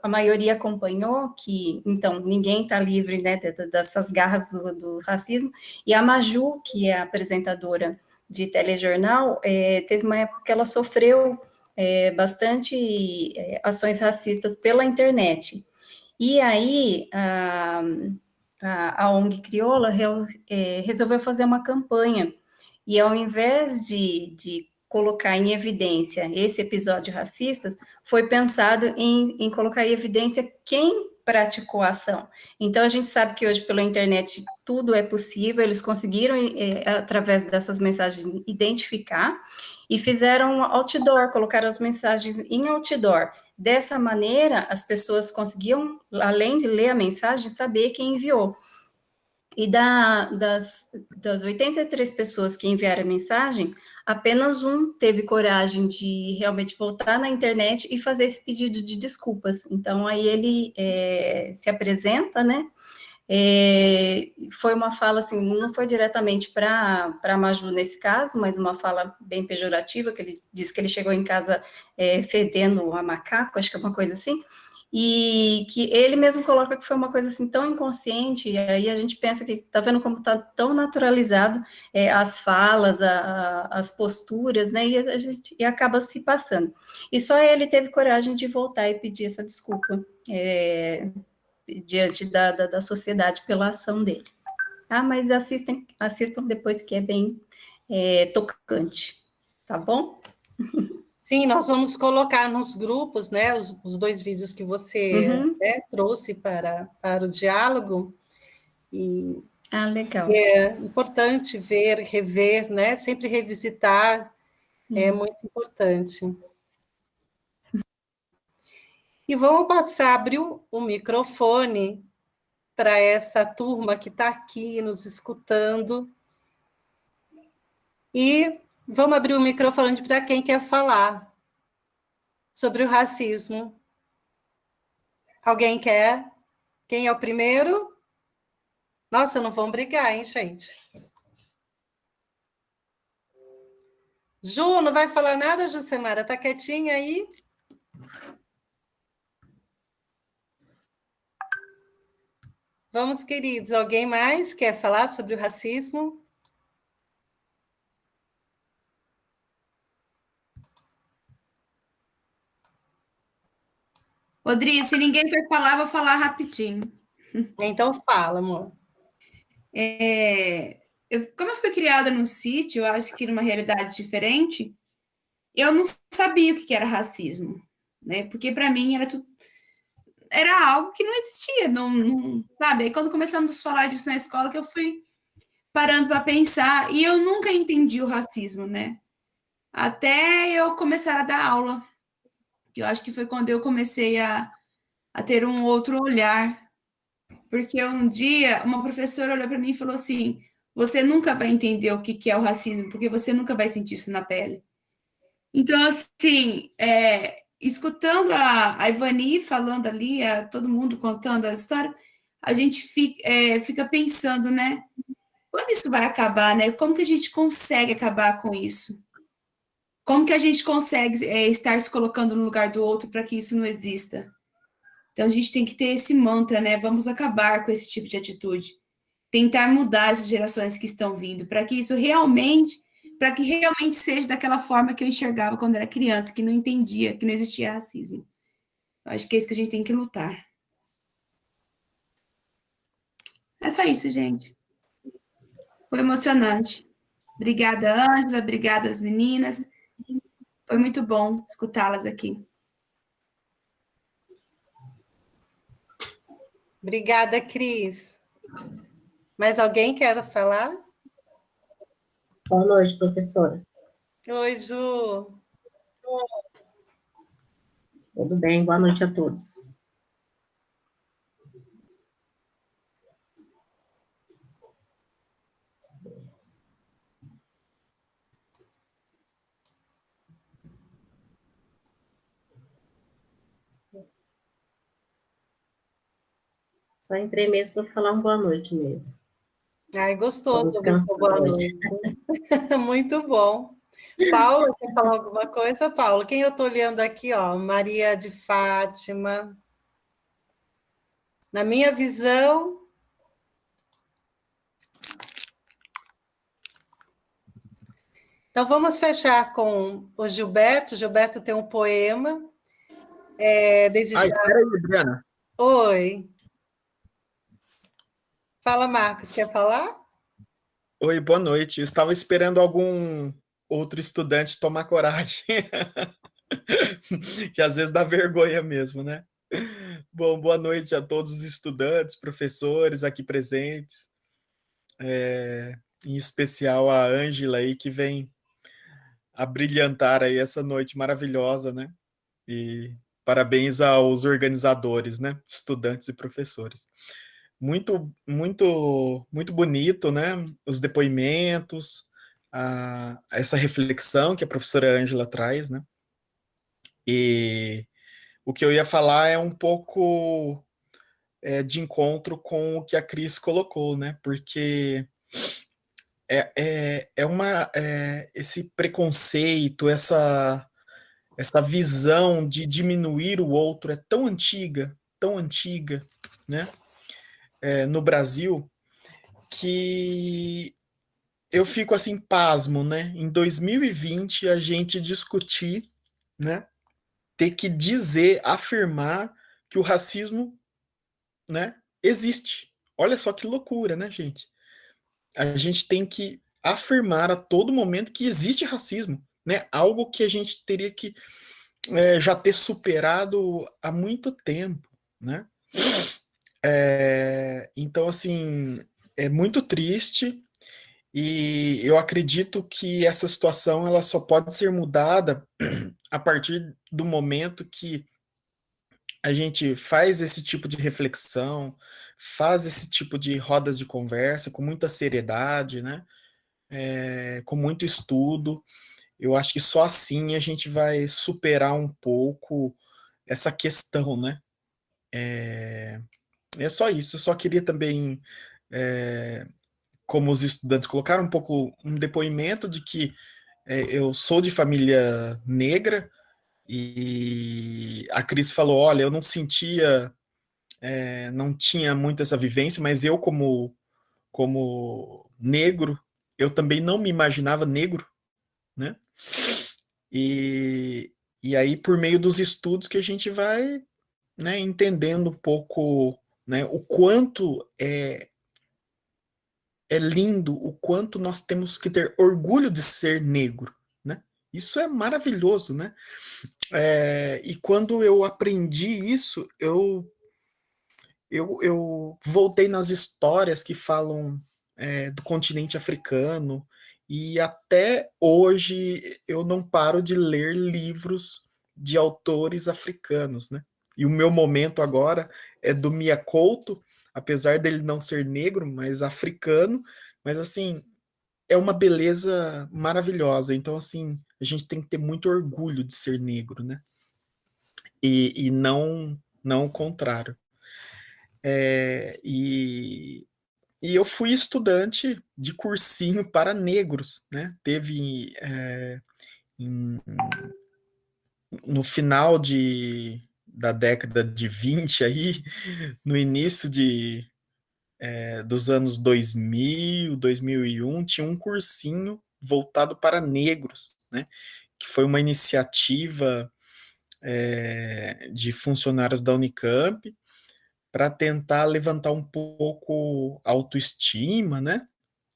a maioria acompanhou que, então, ninguém está livre, né, dessas garras do racismo, e a Maju, que é a apresentadora de telejornal, teve uma época que ela sofreu bastante ações racistas pela internet. E aí, a ONG Crioula resolveu fazer uma campanha, e ao invés de colocar em evidência esse episódio racista, foi pensado em colocar em evidência quem praticou a ação. Então, a gente sabe que hoje, pela internet, tudo é possível, eles conseguiram, através dessas mensagens, identificar, e fizeram outdoor, colocaram as mensagens em outdoor. Dessa maneira, as pessoas conseguiam, além de ler a mensagem, saber quem enviou. E das 83 pessoas que enviaram a mensagem, apenas um teve coragem de realmente voltar na internet e fazer esse pedido de desculpas. Então, aí ele se apresenta, né? Foi uma fala, assim, não foi diretamente para a Maju nesse caso, mas uma fala bem pejorativa, que ele diz que ele chegou em casa fedendo a macaco, acho que é uma coisa assim, e que ele mesmo coloca que foi uma coisa assim tão inconsciente, e aí a gente pensa que tá vendo como tá tão naturalizado as falas, as posturas, né, e acaba se passando. E só ele teve coragem de voltar e pedir essa desculpa diante da sociedade pela ação dele. Mas assistam depois, que é bem tocante, tá bom?
Sim, nós vamos colocar nos grupos, né, os dois vídeos que você trouxe para o diálogo. E
legal.
É importante ver, rever, né, sempre revisitar, é muito importante. E vamos abrir o microfone para essa turma que está aqui nos escutando. E vamos abrir o microfone para quem quer falar sobre o racismo. Alguém quer? Quem é o primeiro? Nossa, não vão brigar, hein, gente? Ju, não vai falar nada, Jucemara? Está quietinha aí? Vamos, queridos. Alguém mais quer falar sobre o racismo?
Rodrigo, se ninguém quer falar, vou falar rapidinho.
Então fala, amor.
Como eu fui criada num sítio, eu acho que numa realidade diferente, eu não sabia o que era racismo, né? Porque para mim era algo que não existia, não, sabe? Aí quando começamos a falar disso na escola, que eu fui parando para pensar, e eu nunca entendi o racismo, né? Até eu começar a dar aula, que eu acho que foi quando eu comecei a ter um outro olhar, porque um dia uma professora olhou para mim e falou assim: você nunca vai entender o que é o racismo, porque você nunca vai sentir isso na pele. Então, assim, escutando a Ivani falando ali, todo mundo contando a história, a gente fica pensando, né? Quando isso vai acabar, né? Como que a gente consegue acabar com isso? Como que a gente consegue estar se colocando no lugar do outro para que isso não exista? Então, a gente tem que ter esse mantra, né? Vamos acabar com esse tipo de atitude. Tentar mudar as gerações que estão vindo, para que realmente seja daquela forma que eu enxergava quando era criança, que não entendia, que não existia racismo. Eu acho que é isso que a gente tem que lutar. É só isso, gente. Foi emocionante. Obrigada, Ângela. Obrigada, as meninas. Foi muito bom escutá-las aqui.
Obrigada, Cris. Mais alguém quer falar?
Boa noite, professora.
Oi, Ju.
Tudo bem? Boa noite a todos. Só entrei mesmo para falar uma boa noite mesmo.
Ai, gostoso ouvir sua boa noite. Muito bom. Paulo, quer falar alguma coisa? Paulo, quem eu estou olhando aqui, ó, Maria de Fátima. Na minha visão... Então, vamos fechar com o Gilberto. O Gilberto tem um poema.
Espera aí, Adriana.
Oi. Fala, Marcos, quer falar?
Oi, boa noite. Eu estava esperando algum outro estudante tomar coragem. Que às vezes dá vergonha mesmo, né? Bom, boa noite a todos os estudantes, professores aqui presentes. Em especial a Ângela aí, que vem a brilhantar aí essa noite maravilhosa, né? E parabéns aos organizadores, né? Estudantes e professores. Muito, muito, muito bonito, né? Os depoimentos, essa reflexão que a professora Ângela traz, né? E o que eu ia falar é um pouco de encontro com o que a Cris colocou, né? Porque esse preconceito, essa visão de diminuir o outro é tão antiga, né? No Brasil, que eu fico assim pasmo, né? Em 2020 a gente discutir, né? Ter que dizer, afirmar que o racismo, né, existe. Olha só que loucura, né, gente? A gente tem que afirmar a todo momento que existe racismo, né? Algo que a gente teria que já ter superado há muito tempo, né? Então, assim, é muito triste e eu acredito que essa situação ela só pode ser mudada a partir do momento que a gente faz esse tipo de reflexão, faz esse tipo de rodas de conversa com muita seriedade, né? Com muito estudo. Eu acho que só assim a gente vai superar um pouco essa questão, né? É só isso. Eu só queria também, como os estudantes colocaram, um depoimento de que eu sou de família negra e a Cris falou, olha, eu não sentia, não tinha muito essa vivência, mas eu como negro, eu também não me imaginava negro, né? E aí, por meio dos estudos que a gente vai, né, entendendo um pouco, né, o quanto é lindo, o quanto nós temos que ter orgulho de ser negro, né? Isso é maravilhoso, né? E quando eu aprendi isso, eu voltei nas histórias que falam do continente africano, e até hoje eu não paro de ler livros de autores africanos, né? E o meu momento agora é do Mia Couto, apesar dele não ser negro, mas africano, mas assim, é uma beleza maravilhosa. Então, assim, a gente tem que ter muito orgulho de ser negro, né? e não o contrário. E eu fui estudante de cursinho para negros, né? Teve no final da década de 20 aí, no início dos anos 2000, 2001, tinha um cursinho voltado para negros, né? Que foi uma iniciativa de funcionários da Unicamp para tentar levantar um pouco a autoestima, né?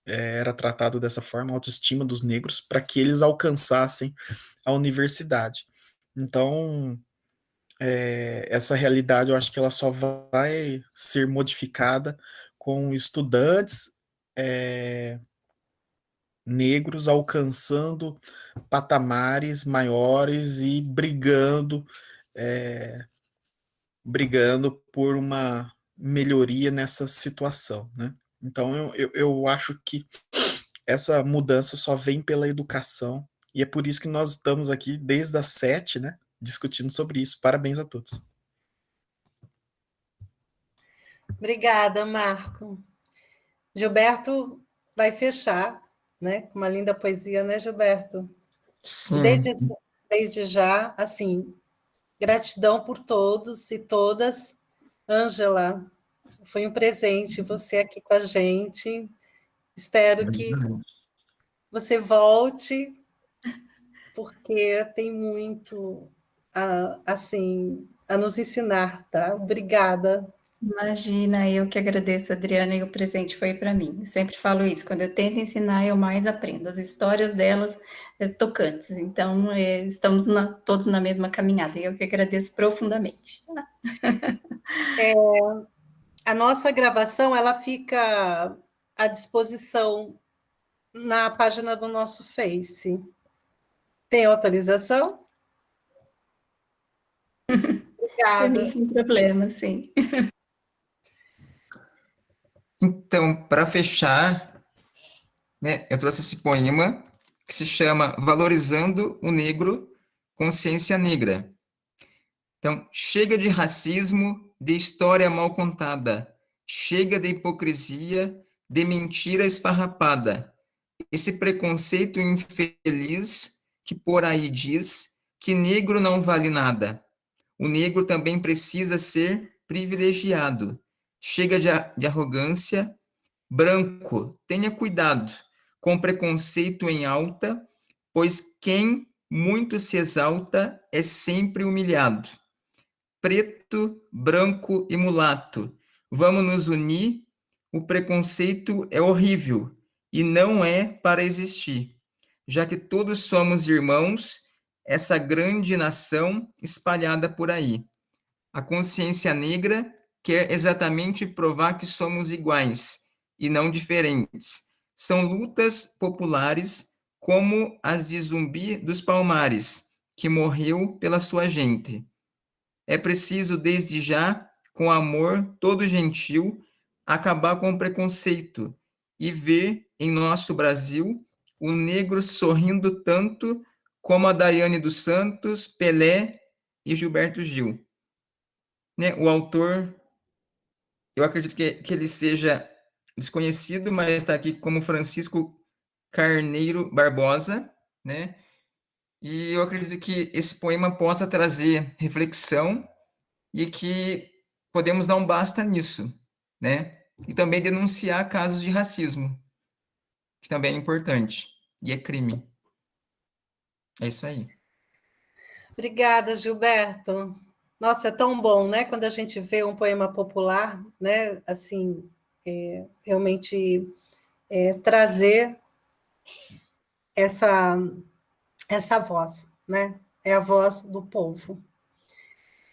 Era tratado dessa forma, a autoestima dos negros, para que eles alcançassem a universidade. Então, essa realidade, eu acho que ela só vai ser modificada com estudantes negros alcançando patamares maiores e brigando por uma melhoria nessa situação, né? Então, eu acho que essa mudança só vem pela educação, e é por isso que nós estamos aqui desde as 7, né, discutindo sobre isso. Parabéns a todos.
Obrigada, Marco. Gilberto vai fechar, né, com uma linda poesia, né, Gilberto?
Sim.
Desde já, assim, gratidão por todos e todas. Ângela, foi um presente você aqui com a gente. Espero que você volte, porque tem muito a nos ensinar, tá? Obrigada.
Imagina, eu que agradeço, Adriana, e o presente foi para mim. Eu sempre falo isso, quando eu tento ensinar, eu mais aprendo. As histórias delas tocantes, então estamos todos na mesma caminhada, e eu que agradeço profundamente.
A nossa gravação, ela fica à disposição na página do nosso Face. Tem autorização? Obrigada.
Sem problema, sim.
Então, para fechar, né, eu trouxe esse poema que se chama Valorizando o Negro, Consciência Negra. Então, chega de racismo, de história mal contada, chega de hipocrisia, de mentira esfarrapada. Esse preconceito infeliz que por aí diz que negro não vale nada. O negro também precisa ser privilegiado. Chega de arrogância. Branco, tenha cuidado com preconceito em alta, pois quem muito se exalta é sempre humilhado. Preto, branco e mulato, vamos nos unir. O preconceito é horrível e não é para existir, já que todos somos irmãos, essa grande nação espalhada por aí. A consciência negra quer exatamente provar que somos iguais e não diferentes. São lutas populares como as de Zumbi dos Palmares, que morreu pela sua gente. É preciso, desde já, com amor todo gentil, acabar com o preconceito e ver em nosso Brasil o negro sorrindo tanto como a Daiane dos Santos, Pelé e Gilberto Gil. Né? O autor, eu acredito que ele seja desconhecido, mas está aqui como Francisco Carneiro Barbosa, né? E eu acredito que esse poema possa trazer reflexão e que podemos dar um basta nisso, né? E também denunciar casos de racismo, que também é importante, e é crime. É isso aí.
Obrigada, Gilberto. Nossa, é tão bom, né? Quando a gente vê um poema popular, né? Assim, realmente trazer essa voz, né? É a voz do povo.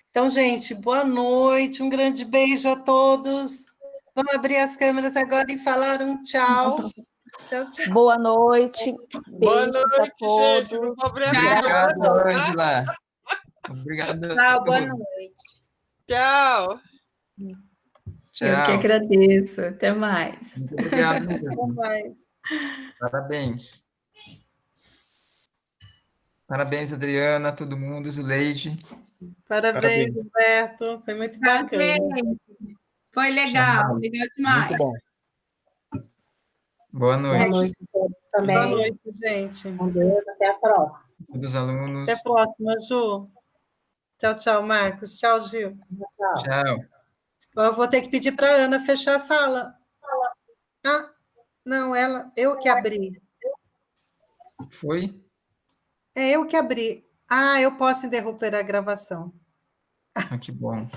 Então, gente, boa noite, um grande beijo a todos. Vamos abrir as câmeras agora e falar um tchau. Tchau, tchau.
Boa noite.
Boa noite,
a todos.
gente. Não vou abrir a
Obrigado,
câmera, tá?
Ângela. Obrigado.
Tchau, boa noite.
Tchau.
Tchau.
Eu que agradeço. Até mais.
Muito obrigado.
Até mais.
Parabéns. Parabéns, Adriana, todo mundo, Zuleide.
Parabéns, Gilberto. Foi muito bacana.
Foi legal, legal demais.
Muito bom.
Boa noite.
Boa noite a todos também.
Boa noite, gente.
Com Deus, até a próxima.
Todos os alunos.
Até a próxima, Ju. Tchau, tchau, Marcos. Tchau, Gil.
Tchau.
Eu vou ter que pedir para a Ana fechar a sala. Ah, não, eu que abri.
Foi?
É eu que abri. Ah, eu posso interromper a gravação.
Ah, que bom.